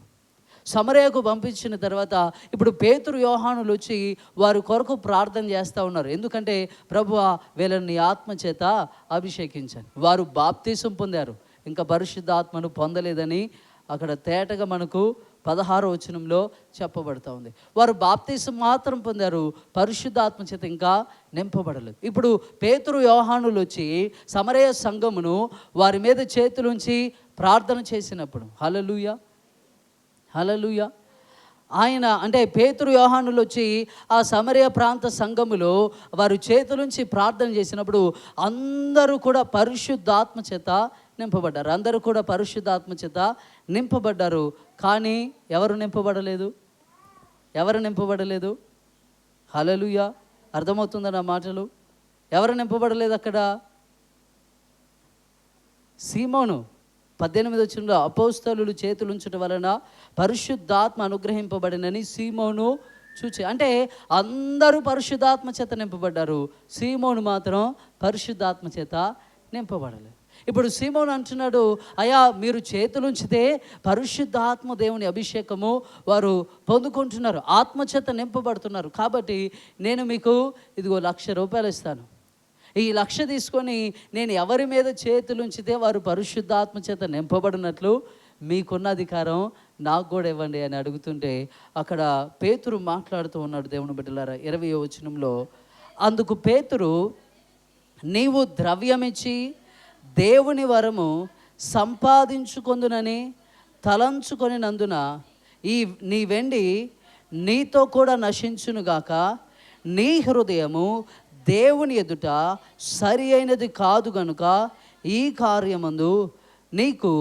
సమరయకు పంపించిన తర్వాత ఇప్పుడు పేతురు యోహానులు వచ్చి వారి కొరకు ప్రార్థన చేస్తూ ఉన్నారు. ఎందుకంటే ప్రభువా, వీళ్ళని నీ ఆత్మ చేత అభిషేకించాను. వారు బాప్తీసం పొందారు, ఇంకా పరిశుద్ధాత్మను పొందలేదని అక్కడ తేటగా మనకు 16వ వచనంలో చెప్పబడుతూ ఉంది. వారు బాప్తీసం మాత్రం పొందారు, పరిశుద్ధాత్మ చేత ఇంకా నింపబడలేదు. ఇప్పుడు పేతురు యోహానులు వచ్చి సమరయ సంఘమును వారి మీద చేతులుంచి ప్రార్థన చేసినప్పుడు, హల్లెలూయా, హల్లెలూయా, ఆయన అంటే పేతురు యోహానులు వచ్చి ఆ సమరయ ప్రాంత సంఘములో వారు చేతులుంచి ప్రార్థన చేసినప్పుడు అందరూ కూడా పరిశుద్ధాత్మ చేత నింపబడ్డారు. అందరూ కూడా పరిశుద్ధాత్మ చేత నింపబడ్డారు. కానీ ఎవరు నింపబడలేదు? ఎవరు నింపబడలేదు? హల్లెలూయా, అర్థమవుతుందా నా మాటలు? ఎవరు నింపబడలేదు అక్కడ? సీమోను 18వ వచనంలో అపోస్తలులు చేతులుంచటం వలన పరిశుద్ధాత్మ అనుగ్రహింపబడినని సీమోను చూచి, అంటే అందరూ పరిశుద్ధాత్మ చేత నింపబడ్డారు, సీమోను మాత్రం పరిశుద్ధాత్మ చేత నింపబడలేదు. ఇప్పుడు సీమోను అంటున్నాడు, అయ్యా మీరు చేతులుంచితే పరిశుద్ధాత్మ దేవుని అభిషేకము వారు పొందుకుంటున్నారు, ఆత్మచేత నింపబడుతున్నారు. కాబట్టి నేను మీకు ఇదిగో 1,00,000 రూపాయలు ఇస్తాను. ఈ 1,00,000 తీసుకొని నేను ఎవరి మీద చేతులుంచితే వారు పరిశుద్ధాత్మ చేత నింపబడినట్లు మీకున్న అధికారం నాకు కూడా ఇవ్వండి అని అడుగుతుంటే అక్కడ పేతురు మాట్లాడుతూ ఉన్నాడు. దేవుని బిడ్డలారా, 20వ వచనంలో, అందుకు పేతురు, నీవు ద్రవ్యమిచ్చి దేవుని వరము సంపాదించుకొందునని తలంచుకొనినందున నీ వెండి నీతో కూడా నశించునుగాక. నీ హృదయము దేవుని ఎదుట సరి అయినది కాదు గనుక ఈ కార్యమందు నీకు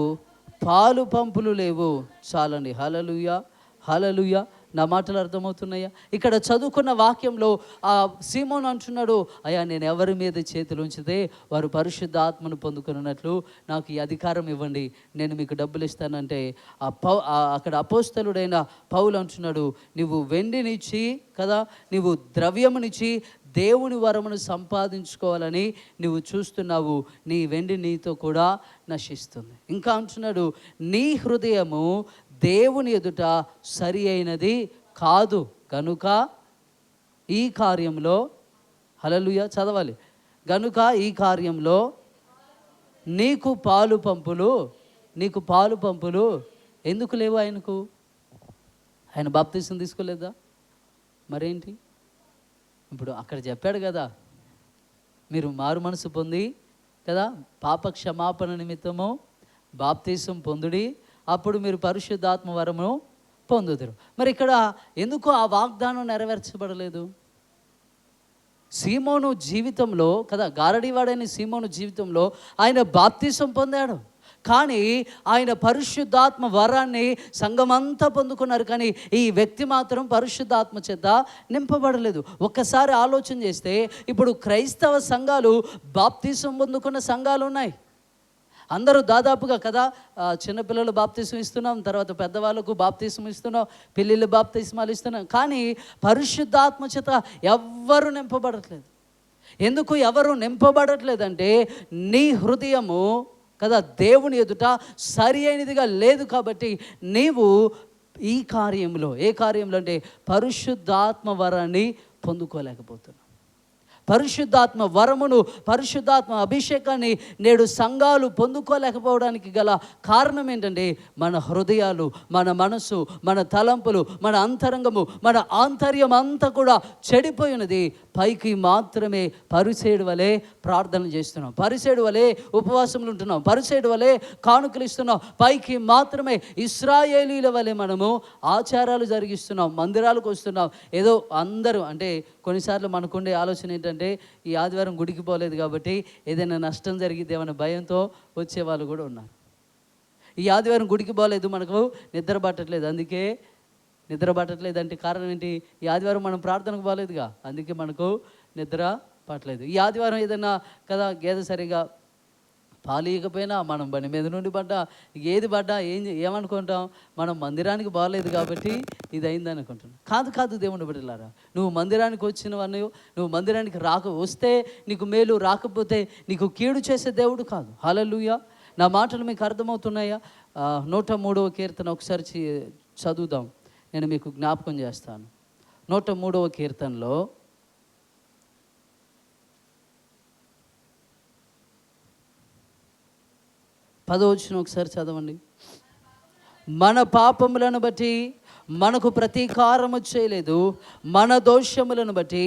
పాలు పంపులు లేవు. చాలండి. హల్లెలూయా, హల్లెలూయా. నా మాటలు అర్థమవుతున్నాయా? ఇక్కడ చదువుకున్న వాక్యంలో ఆ సీమోను అంటున్నాడు, అయ్యా నేను ఎవరి మీద చేతులు ఉంచితే వారు పరిశుద్ధాత్మను పొందుకున్నట్లు నాకు ఈ అధికారం ఇవ్వండి, నేను మీకు డబ్బులు ఇస్తానంటే అక్కడ అపోస్తలుడైన పౌలు అంటున్నాడు, నువ్వు వెండినిచ్చి కదా, నువ్వు ద్రవ్యమునిచ్చి దేవుని వరమును సంపాదించుకోవాలని నువ్వు చూస్తున్నావు, నీ వెండి నీతో కూడా నశిస్తుంది. ఇంకా అంటున్నాడు, నీ హృదయము దేవుని ఎదుట సరి అయినది కాదు గనుక ఈ కార్యంలో, హల్లెలూయా చదవాలి, గనుక ఈ కార్యంలో నీకు పాలు పంపులు ఎందుకు లేవు? ఆయన బాప్తీసం తీసుకోలేదా? మరేంటి? ఇప్పుడు అక్కడ చెప్పాడు కదా, మీరు మారు మనసు పొంది కదా పాప క్షమాపణ నిమిత్తము బాప్తీసం పొందుడి, అప్పుడు మీరు పరిశుద్ధాత్మ వరము పొందుదురు. మరి ఇక్కడ ఎందుకు ఆ వాగ్దానం నెరవేర్చబడలేదు? సీమోను జీవితంలో కదా, గారడీవాడైన సీమోను జీవితంలో ఆయన బాప్తీసం పొందాడు, కానీ ఆయన పరిశుద్ధాత్మ వరాన్ని సంఘమంతా పొందుకున్నారు, కానీ ఈ వ్యక్తి మాత్రం పరిశుద్ధాత్మ చేత నింపబడలేదు. ఒక్కసారి ఆలోచన చేస్తే ఇప్పుడు క్రైస్తవ సంఘాలు బాప్తీసం పొందుకున్న సంఘాలు ఉన్నాయి, అందరూ దాదాపుగా కదా, చిన్నపిల్లలు బాప్తిస్మం ఇస్తున్నాం, తర్వాత పెద్దవాళ్ళకు బాప్తిస్మం ఇస్తున్నాం, పిల్లలు బాప్తిస్మాలు ఇస్తున్నాం. కానీ పరిశుద్ధాత్మ చేత ఎవ్వరూ నింపబడట్లేదు. ఎందుకు ఎవరు నింపబడట్లేదంటే నీ హృదయము కదా దేవుని ఎదుట సరి అయినదిగా లేదు. కాబట్టి నీవు ఈ కార్యంలో, ఏ కార్యంలో అంటే పరిశుద్ధాత్మ వరాన్ని పొందుకోలేకపోతున్నావు. పరిశుద్ధాత్మ వరమును, పరిశుద్ధాత్మ అభిషేకాన్ని నేడు సంఘాలు పొందుకోలేకపోవడానికి గల కారణం ఏంటంటే మన హృదయాలు, మన మనసు, మన తలంపులు, మన అంతరంగము, మన ఆంతర్యం అంతా కూడా చెడిపోయినది. పైకి మాత్రమే పరిసేడు వలె ప్రార్థన చేస్తున్నాం, పరిసేడు వలె ఉపవాసములు ఉంటున్నాం, పరిసేడు వలె కానుకలు ఇస్తున్నాం, పైకి మాత్రమే ఇశ్రాయేలీల వలె మనము ఆచారాలు జరిగిస్తున్నాం, మందిరాలకు వస్తున్నాం. ఏదో అందరూ అంటే కొన్నిసార్లు మనకుండే ఆలోచన ఏంటంటే ఈ ఆదివారం గుడికి పోలేదు కాబట్టి ఏదైనా నష్టం జరిగిద్ది ఏమైనా భయంతో వచ్చేవాళ్ళు కూడా ఉన్నారు. ఈ ఆదివారం గుడికి పోలేదు, మనకు నిద్ర పట్టట్లేదు, అందుకే నిద్ర పట్టట్లేదు అంటే కారణం ఏంటి? ఈ ఆదివారం మనం ప్రార్థనకు పోలేదుగా, అందుకే మనకు నిద్ర పట్టలేదు. ఈ ఆదివారం ఏదైనా కదా గేదె సరిగా పాలియకపోయినా, మనం బండి మీద నుండి పడ్డా, ఏది పడ్డా ఏమనుకుంటాం? మనం మందిరానికి బాగలేదు కాబట్టి ఇది అయింది అనుకుంటున్నాం. కాదు దేవుని బిడ్డలారా, నువ్వు మందిరానికి వచ్చినవన్నీ, నువ్వు మందిరానికి వస్తే నీకు మేలు, రాకపోతే నీకు కీడు చేసే దేవుడు కాదు. హల్లెలూయా. నా మాటలు మీకు అర్థమవుతున్నాయా? 103వ కీర్తన ఒకసారి చదువుదాం, నేను మీకు జ్ఞాపకం చేస్తాను. 103వ కీర్తనలో 10వ వచనం ఒకసారి చదవండి. మన పాపములను బట్టి మనకు ప్రతీకారము చేయలేదు, మన దోషములను బట్టి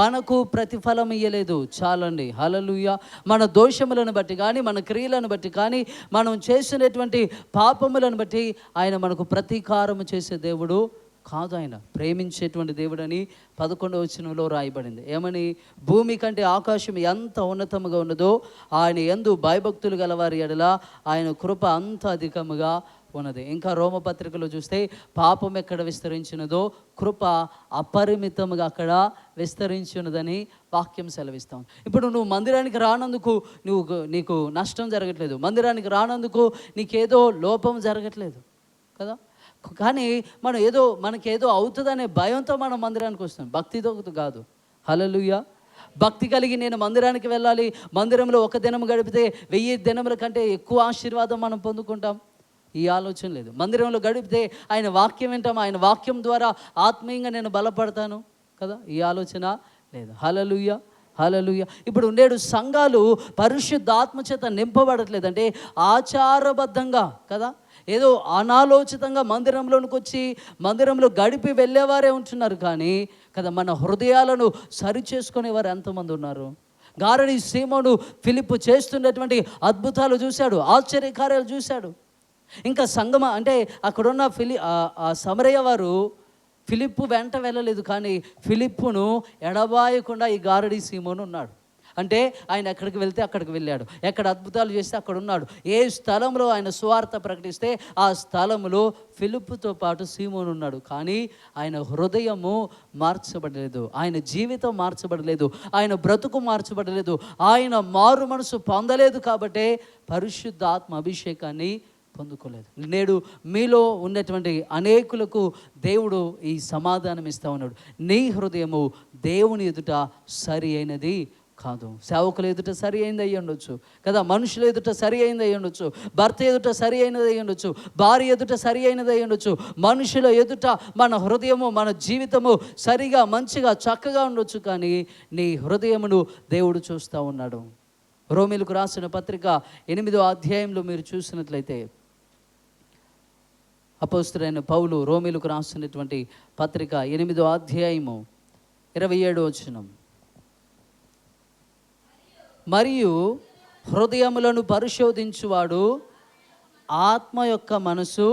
మనకు ప్రతిఫలం ఇయ్యలేదు. చాలండి. హల్లెలూయా. మన దోషములను బట్టి కానీ, మన క్రియలను బట్టి కానీ, మనం చేసినటువంటి పాపములను బట్టి ఆయన మనకు ప్రతీకారము చేసే దేవుడు కాదు. ఆయన ప్రేమించేటువంటి దేవుడని 11వ వచనంలో రాయబడింది. ఏమని? భూమి కంటే ఆకాశం ఎంత ఉన్నతముగా ఉన్నదో ఆయన యందు భయభక్తులు గలవారి ఎడల ఆయన కృప అంత అధికముగా ఉన్నది. ఇంకా రోమపత్రికలో చూస్తే పాపం ఎక్కడ విస్తరించినదో కృప అపరిమితముగా అక్కడ విస్తరించినదని వాక్యం సెలవిస్తాం. ఇప్పుడు నువ్వు మందిరానికి రానందుకు నీకు నష్టం జరగట్లేదు, మందిరానికి రానందుకు నీకేదో లోపం జరగట్లేదు కదా. కానీ మనకేదో అవుతుందనే భయంతో మనం మందిరానికి వస్తాం, భక్తితో కాదు. హల్లెలూయా. భక్తి కలిగి నేను మందిరానికి వెళ్ళాలి, మందిరంలో ఒక దినం గడిపితే 1000 దినముల కంటే ఎక్కువ ఆశీర్వాదం మనం పొందుకుంటాం, ఈ ఆలోచన లేదు. మందిరంలో గడిపితే ఆయన వాక్యం వింటాం, ఆయన వాక్యం ద్వారా ఆత్మీయంగా నేను బలపడతాను కదా, ఈ ఆలోచన లేదు. హల్లెలూయా. హల్లెలూయా. ఇప్పుడు నేడు సంఘాలు పరిశుద్ధాత్మ చేత నింపబడట్లేదు, అంటే ఆచారబద్ధంగా కదా, ఏదో అనాలోచితంగా మందిరంలోనికి వచ్చి మందిరంలో గడిపి వెళ్ళేవారే ఉంటున్నారు. కానీ కదా మన హృదయాలను సరి చేసుకునేవారు ఎంతమంది ఉన్నారు? గారడి సీమోను ఫిలిప్పు చేస్తున్నటువంటి అద్భుతాలు చూశాడు, ఆశ్చర్యకార్యాలు చూశాడు. ఇంకా సంగమ అంటే అక్కడున్న సమరయ్య వారు ఫిలిప్పు వెంట వెళ్ళలేదు, కానీ ఫిలిప్పును ఎడబాయకుండా ఈ గారడి సీమోను ఉన్నాడు. అంటే ఆయన ఎక్కడికి వెళ్తే అక్కడికి వెళ్ళాడు, ఎక్కడ అద్భుతాలు చేస్తే అక్కడ ఉన్నాడు. ఏ స్థలంలో ఆయన సువార్త ప్రకటిస్తే ఆ స్థలంలో ఫిలిప్పుతో పాటు సీమోను ఉన్నాడు. కానీ ఆయన హృదయము మార్చబడలేదు, ఆయన జీవితం మార్చబడలేదు, ఆయన బ్రతుకు మార్చబడలేదు, ఆయన మారు మనసు పొందలేదు. కాబట్టే పరిశుద్ధాత్మ అభిషేకాన్ని పొందుకోలేదు. నేడు మీలో ఉన్నటువంటి అనేకులకు దేవుడు ఈ సమాధానం ఇస్తూ ఉన్నాడు. నీ హృదయము దేవుని ఎదుట సరి అయినది కాదు. సేవకుల ఎదుట సరి అయింది అయ్యి ఉండొచ్చు కదా, మనుషుల ఎదుట సరి అయింది అయ్యి ఉండొచ్చు, భర్త ఎదుట సరి అయినది అయ్యి ఉండొచ్చు, భార్య ఎదుట సరి అయినది అయ్యి ఉండొచ్చు, మనుషుల ఎదుట మన హృదయము, మన జీవితము సరిగా మంచిగా చక్కగా ఉండొచ్చు. కానీ నీ హృదయమును దేవుడు చూస్తూ ఉన్నాడు. రోమీలకు రాసిన పత్రిక 8వ అధ్యాయంలో మీరు చూసినట్లయితే, అపోస్తలుడైన పౌలు రోమీలకు రాసినటువంటి పత్రిక 8వ అధ్యాయము 27వ వచనం, మరియు హృదయములను పరిశోధించువాడు ఆత్మ యొక్క మనసు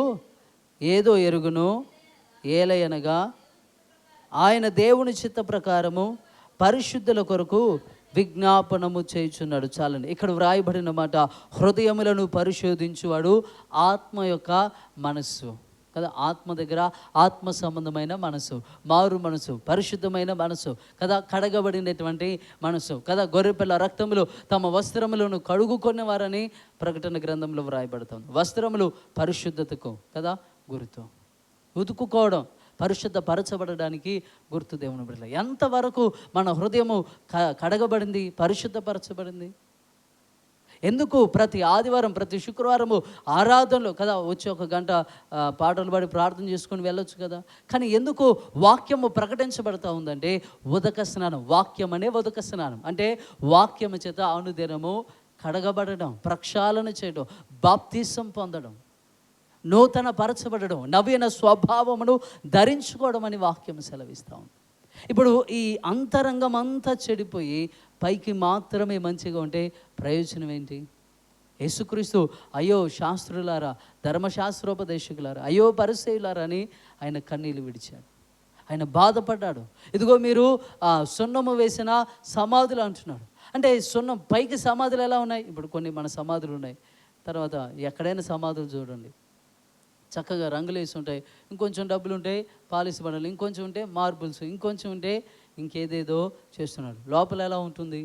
ఏదో ఎరుగును, ఏలయనగా ఆయన దేవుని చిత్త ప్రకారము పరిశుద్ధుల కొరకు విజ్ఞాపనము చేయుచున్నాడు. చాలండి. ఇక్కడ వ్రాయబడిన మాట, హృదయములను పరిశోధించువాడు ఆత్మ యొక్క మనస్సు. కదా. ఆత్మ దగ్గర ఆత్మ సంబంధమైన మనసు, మారు మనసు, పరిశుద్ధమైన మనసు కదా, కడగబడినటువంటి మనసు కదా. గొర్రెపిల్ల రక్తములు తమ వస్త్రములను కడుగుకునే వారని ప్రకటన గ్రంథంలో వ్రాయబడుతుంది. వస్త్రములు పరిశుద్ధతకు కదా గుర్తు. ఉతుకుకోవడం పరిశుద్ధపరచబడడానికి గుర్తు. దేవుని బిడ్డలు, ఎంతవరకు మన హృదయము కడగబడింది, పరిశుద్ధపరచబడింది? ఎందుకు ప్రతి ఆదివారం ప్రతి శుక్రవారము ఆరాధనలో కదా వచ్చి 1 గంట పాటలు పాడి ప్రార్థన చేసుకొని వెళ్ళొచ్చు కదా. కానీ ఎందుకు వాక్యము ప్రకటించబడతా ఉందంటే ఉదక స్నానం. వాక్యం అనే ఉదక స్నానం అంటే వాక్యము చేత అనుదినము కడగబడడం, ప్రక్షాళన చేయడం, బాప్తిసం పొందడం, నూతన పరచబడడం, నవీన స్వభావమును ధరించుకోవడం అని వాక్యం సెలవిస్తూ ఉంది. ఇప్పుడు ఈ అంతరంగం అంతా చెడిపోయి పైకి మాత్రమే మంచిగా ఉంటే ప్రయోజనం ఏంటి? యేసుక్రీస్తు అయ్యో శాస్త్రులారా, ధర్మశాస్త్రోపదేశకులారా, అయ్యో పరిసయ్యులారా అని ఆయన కన్నీళ్ళు విడిచాడు. ఆయన బాధపడ్డాడు. ఇదిగో మీరు సున్నము వేసిన సమాధులు అంటున్నాడు. అంటే సున్నం పైకి సమాధులు ఎలా ఉన్నాయి? ఇప్పుడు కొన్ని మన సమాధులు ఉన్నాయి, తర్వాత ఎక్కడైనా సమాధులు చూడండి, చక్కగా రంగులు వేసి ఉంటాయి, ఇంకొంచెం డబ్బులు ఉంటాయి పాలిష్ బండలు, ఇంకొంచెం ఉంటే మార్బుల్స్, ఇంకొంచెం ఉంటే ఇంకేదేదో చేస్తున్నాడు. లోపల ఎలా ఉంటుంది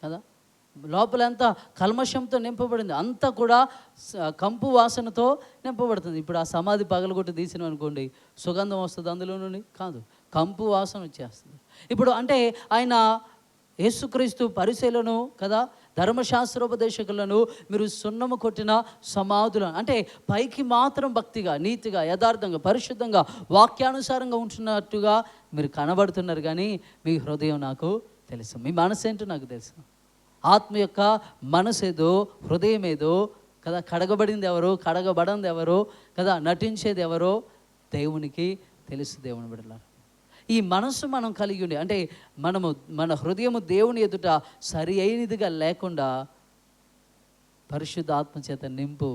కదా? లోపల అంతా కల్మషంతో నింపబడింది, అంతా కూడా కంపు వాసనతో నింపబడుతుంది. ఇప్పుడు ఆ సమాధి పగలగొట్టి తీసినాం అనుకోండి, సుగంధం వస్తుంది అందులో నుండి? కాదు, కంపు వాసన వచ్చేస్తుంది. ఇప్పుడు అంటే ఆయన యేసుక్రీస్తు పరిశీలను కదా, ధర్మశాస్త్రోపదేశకులను మీరు సున్నము కొట్టిన సమాధులను, అంటే పైకి మాత్రం భక్తిగా, నీతిగా, యథార్థంగా, పరిశుద్ధంగా, వాక్యానుసారంగా ఉంటున్నట్టుగా మీరు కనబడుతున్నారు, కానీ మీ హృదయం నాకు తెలుసు, మీ మనసు ఏంటో నాకు తెలుసు. ఆత్మ యొక్క మనసు ఏదో, హృదయం ఏదో కదా, కడగబడింది ఎవరో, కడగబడింది ఎవరో కదా, నటించేది ఎవరో దేవునికి తెలుసు. దేవుని బిడ్డలారా, ఈ మనసు మనం కలిగి ఉండి, అంటే మన హృదయము దేవుని ఎదుట సరి అయినదిగా లేకుండా పరిశుద్ధ ఆత్మ చేత నింపు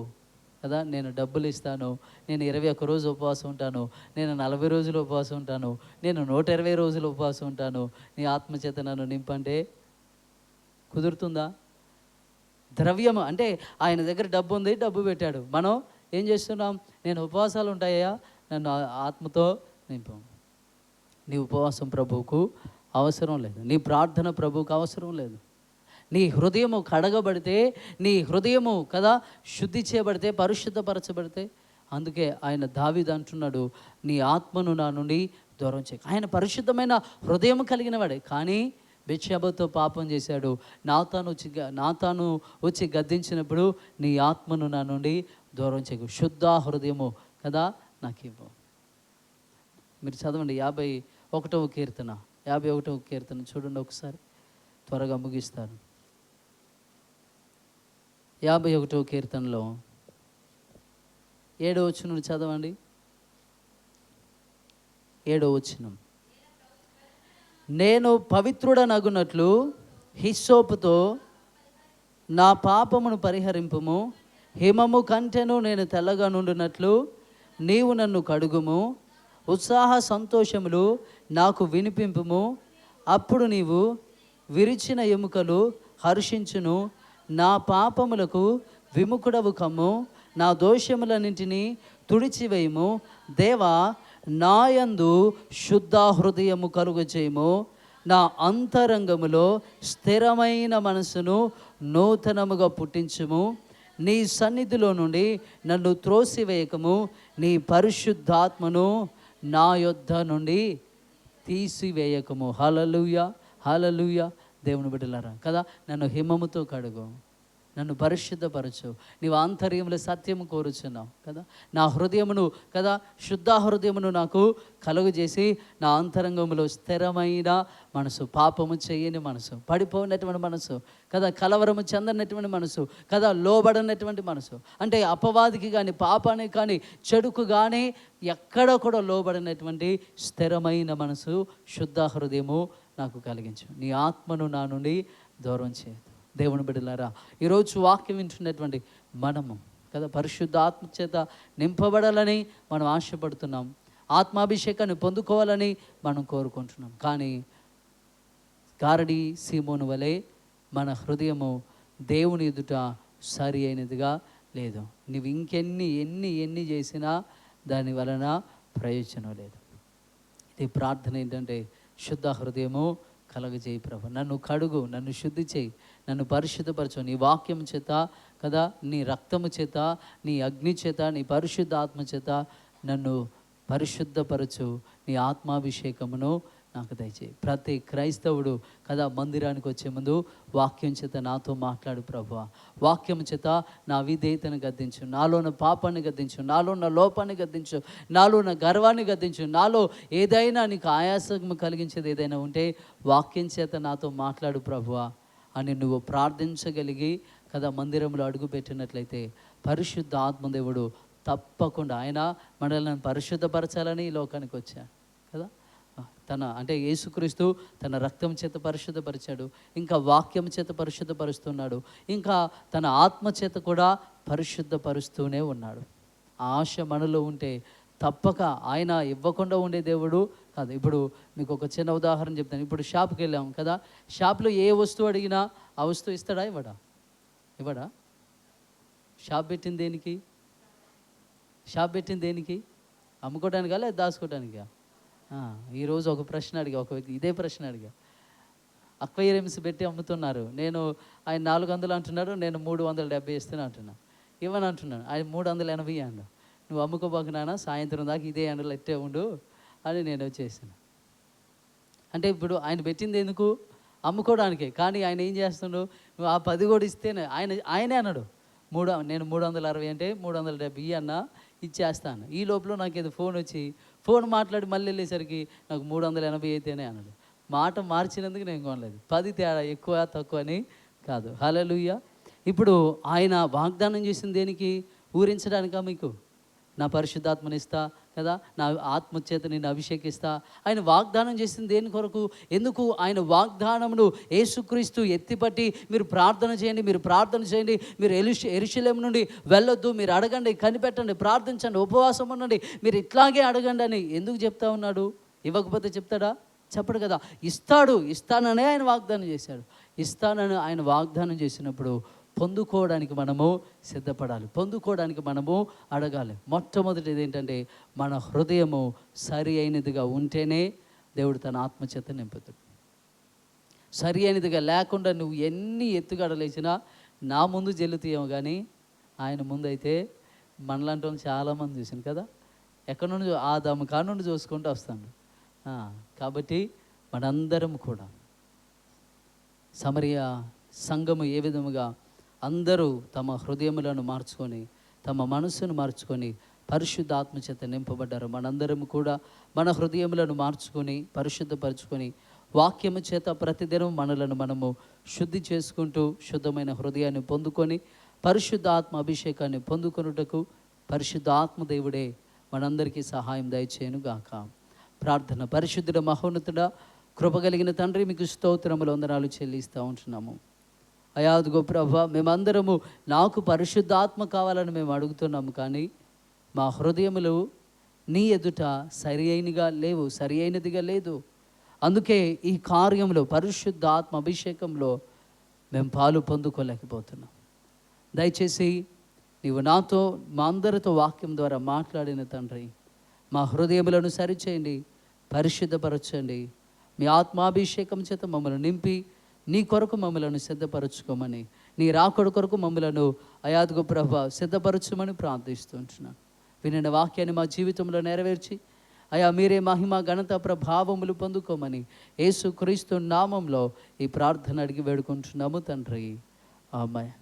కదా. నేను డబ్బులు ఇస్తాను, నేను 21 రోజు ఉపవాసం ఉంటాను, నేను 40 రోజులు ఉపవాసం ఉంటాను, నేను 120 రోజులు ఉపవాసం ఉంటాను, నీ ఆత్మ చేత నన్ను నింపంటే కుదురుతుందా? ద్రవ్యము అంటే ఆయన దగ్గర డబ్బు ఉంది, డబ్బు పెట్టాడు. మనం ఏం చేస్తున్నాం? నేను ఉపవాసాలు ఉంటాయా, నన్ను ఆత్మతో నింపు. నీ ఉపవాసం ప్రభువుకు అవసరం లేదు, నీ ప్రార్థన ప్రభువుకు అవసరం లేదు. నీ హృదయము కడగబడితే, నీ హృదయము కదా శుద్ధి చేయబడితే, పరిశుద్ధపరచబడితే, అందుకే ఆయన దావీదు అంటున్నాడు, నీ ఆత్మను నా నుండి దూరం చేయ. ఆయన పరిశుద్ధమైన హృదయం కలిగిన వాడే, కానీ బెత్షెబతో పాపం చేశాడు. నాతాను వచ్చి గద్దించినప్పుడు నీ ఆత్మను నా నుండి దూరం చేయకు, శుద్ధ హృదయము కదా నాకు ఇవ్వు. మీరు చదవండి 51వ కీర్తన, 51వ కీర్తన చూడండి ఒకసారి, త్వరగా ముగిస్తాను. 51వ కీర్తనలో 7వ వచనం చదవండి. 7వ వచనం, నేను పవిత్రుడనగునట్లు హిస్సోపుతో నా పాపమును పరిహరింపుము, హిమము కంటెను నేను తెల్లగా నుండినట్లు నీవు నన్ను కడుగుము, ఉత్సాహ సంతోషములు నాకు వినిపింపుము, అప్పుడు నీవు విరిచిన ఎముకలు హర్షించును, నా పాపములకు విముఖుడవు కమ్ము, నా దోషములన్నింటినీ తుడిచివేయము, దేవా నాయందు శుద్ధ హృదయము కలుగజేయము, నా అంతరంగములో స్థిరమైన మనసును నూతనముగా పుట్టించుము, నీ సన్నిధిలో నుండి నన్ను త్రోసివేయకము, నీ పరిశుద్ధాత్మను నా యొద్ద నుండి తీసివేయకము. హల్లెలూయా, హల్లెలూయా. దేవుని బిడ్డలారా కదా, నన్ను హిమముతో కడుగు, నన్ను పరిశుద్ధపరచు, నీవు ఆంతర్యములో సత్యము కోరుచున్నావు కదా. నా హృదయమును కదా, శుద్ధ హృదయమును నాకు కలుగజేసి, నా అంతరంగంలో స్థిరమైన మనసు, పాపము చేయని మనసు, పడిపోయినటువంటి మనసు కదా, కలవరము చెందనటువంటి మనసు కదా, లోబడనటువంటి మనసు, అంటే అపవాదికి కానీ, పాపానికి కానీ, చెడుకు కానీ ఎక్కడ కూడా లోబడినటువంటి స్థిరమైన మనసు, శుద్ధ హృదయము నాకు కలిగించు, నీ ఆత్మను నా నుండి దూరం చేయదు. దేవుని బిడ్డలారా, ఈరోజు వాక్యం వింటున్నటువంటి మనము కదా, పరిశుద్ధ ఆత్మ చేత నింపబడాలని మనం ఆశపడుతున్నాం, ఆత్మాభిషేకాన్ని పొందుకోవాలని మనం కోరుకుంటున్నాం. కానీ గారడి సీమోను వలె మన హృదయము దేవుని ఎదుట సరి అయినదిగా లేదు. నువ్వు ఇంకెన్ని ఎన్ని ఎన్ని చేసినా దాని వలన ప్రయోజనం లేదు. ఇది ప్రార్థన ఏంటంటే, శుద్ధ హృదయము కలగజేయి ప్రభు, నన్ను కడుగు, నన్ను శుద్ధి చేయి, నన్ను పరిశుద్ధపరచు, నీ వాక్యం చేత కదా, నీ రక్తము చేత, నీ అగ్ని చేత, నీ పరిశుద్ధ ఆత్మ చేత నన్ను పరిశుద్ధపరచు, నీ ఆత్మాభిషేకమును నాకు దయచేయి. ప్రతి క్రైస్తవుడు కదా మందిరానికి వచ్చే ముందు వాక్యం చేత నాతో మాట్లాడు ప్రభువా, వాక్యం చేత నా విధేయతను గద్దించు, నాలో ఉన్న పాపాన్ని గద్దించు, నాలో ఉన్న లోపాన్ని గద్దించు, నాలో ఉన్న గర్వాన్ని గద్దించు, నాలో ఏదైనా నీకు ఆయాసం కలిగించేది ఏదైనా ఉంటే వాక్యం చేత నాతో మాట్లాడు ప్రభువా అని నువ్వు ప్రార్థించగలిగి కదా మందిరంలో అడుగు పెట్టినట్లయితే పరిశుద్ధ ఆత్మదేవుడు తప్పకుండా, ఆయన మనల్ని పరిశుద్ధపరచాలని ఈ లోకానికి వచ్చాడు కదా. అంటే యేసుక్రీస్తు తన రక్తం చేత పరిశుద్ధపరిచాడు, ఇంకా వాక్యం చేత పరిశుద్ధపరుస్తున్నాడు, ఇంకా తన ఆత్మ చేత కూడా పరిశుద్ధపరుస్తూనే ఉన్నాడు. ఆ ఆశ మనలో ఉంటే తప్పక ఆయన ఇవ్వకుండా ఉండే దేవుడు కాదు. ఇప్పుడు మీకు ఒక చిన్న ఉదాహరణ చెప్తాను. ఇప్పుడు షాప్కి వెళ్ళాము కదా, షాప్లో ఏ వస్తువు అడిగినా ఆ వస్తువు ఇస్తాడా? ఇవ్వడా? షాప్ పెట్టింది దేనికి? అమ్ముకోవడానికా లేదా దాచుకోవడానికా? ఈరోజు ఒక ప్రశ్న అడిగా, ఒక వ్యక్తి ఇదే ప్రశ్న అడిగా. అక్వేరియంస్ పెట్టి అమ్ముతున్నారు, నేను ఆయన 400 అంటున్నాడు, నేను 370 ఇస్తాను అంటున్నా. ఇవ్వని అంటున్నాను, ఆయన 380 అన్నాడు. నువ్వు అమ్ముకోబోకున్నానా, సాయంత్రం దాకా ఇదే ఎండలో ఎట్టే ఉండు అని నేను వచ్చేసాను. అంటే ఇప్పుడు ఆయన పెట్టింది ఎందుకు? అమ్ముకోవడానికే. కానీ ఆయన ఏం చేస్తున్నాడు, నువ్వు ఆ 10 కూడా ఇస్తేనే ఆయనే అన్నాడు, నేను 360 అంటే 370 అన్నా ఇచ్చేస్తాను. ఈ లోపల నాకు ఏదో ఫోన్ మాట్లాడి మళ్ళీ వెళ్ళేసరికి నాకు 380 అయితేనే అన్నాడు. మాట మార్చినందుకు నేను కొనలేదు. 10 తేడా, ఎక్కువ తక్కువ అని కాదు. హల్లెలూయా. ఇప్పుడు ఆయన వాగ్దానం చేసింది దేనికి? ఊరించడానికా? మీకు నా పరిశుద్ధాత్మని ఇస్తా కదా, నా ఆత్మచేత నేను అభిషేకిస్తా. ఆయన వాగ్దానం చేసింది దేని కొరకు? ఎందుకు? ఆయన వాగ్దానమును యేసుక్రీస్తు ఎత్తిపట్టి మీరు ప్రార్థన చేయండి, మీరు యెరూషలేము నుండి వెళ్ళొద్దు, మీరు అడగండి, కనిపెట్టండి, ప్రార్థించండి, ఉపవాసం ఉండండి, మీరు ఇట్లాగే అడగండి అని ఎందుకు చెప్తా ఉన్నాడు? ఇవ్వకపోతే చెప్తాడా? చెప్పడు కదా. ఇస్తాననే ఆయన వాగ్దానం చేశాడు. ఇస్తానని ఆయన వాగ్దానం చేసినప్పుడు పొందుకోవడానికి మనము సిద్ధపడాలి, పొందుకోవడానికి మనము అడగాలి. మొట్టమొదటిది ఏంటంటే, మన హృదయము సరి అయినదిగా ఉంటేనే దేవుడు తన ఆత్మచేత నింపుతాడు. సరి అయినదిగా లేకుండా నువ్వు ఎన్ని ఎత్తుగడలేసినా నా ముందు జల్లుతీయము, కానీ ఆయన ముందు అయితే మనలాంటి వాళ్ళు చాలామంది చూసాను కదా, ఎక్కడి నుండి ఆదాము కాడ నుండి చూసుకుంటూ వస్తాను. కాబట్టి మనందరం కూడా సమరయ సంఘము ఏ విధముగా అందరూ తమ హృదయములను మార్చుకొని, తమ మనసును మార్చుకొని పరిశుద్ధాత్మ చేత నింపబడ్డారు. మనందరం కూడా మన హృదయములను మార్చుకొని, పరిశుద్ధపరచుకొని, వాక్యము చేత ప్రతిదినం మనలను మనము శుద్ధి చేసుకుంటూ శుద్ధమైన హృదయాన్ని పొందుకొని పరిశుద్ధాత్మ అభిషేకాన్ని పొందుకొనుటకు పరిశుద్ధాత్మ దేవుడే మనందరికీ సహాయం దయచేయను గాక. ప్రార్థన. పరిశుద్ధుడ మహోన్నతుడ కృపగలిగిన తండ్రి, మీకు స్తోత్రములు వందనాలు చెల్లిస్తూ ఉంటున్నాము. అయాదుగో ప్రభా, మేమందరము నాకు పరిశుద్ధాత్మ కావాలని మేము అడుగుతున్నాము, కానీ మా హృదయములు నీ ఎదుట సరి అయినదిగా లేదు. అందుకే ఈ కార్యంలో పరిశుద్ధాత్మ అభిషేకంలో మేము పాలు పొందుకోలేకపోతున్నాం. దయచేసి నీవు నాతో, మా అందరితో వాక్యం ద్వారా మాట్లాడిన తండ్రి, మా హృదయములను సరిచేయండి, పరిశుద్ధపరచండి. మీ ఆత్మాభిషేకం చేత మమ్మల్ని నింపి నీ కొరకు మమ్మలను సిద్ధపరచుకోమని, నీ రాకడ కొరకు మమ్మలను అయాదుగో ప్రభా సిద్ధపరచుమని ప్రార్థిస్తుంటున్నాను. వినిన వాక్యాన్ని మా జీవితంలో నెరవేర్చి అయా మీరే మహిమ ఘనత ప్రభావములు పొందుకోమని యేసుక్రీస్తు నామంలో ఈ ప్రార్థన అడిగి వేడుకుంటున్నాము తండ్రి. ఆమేన్.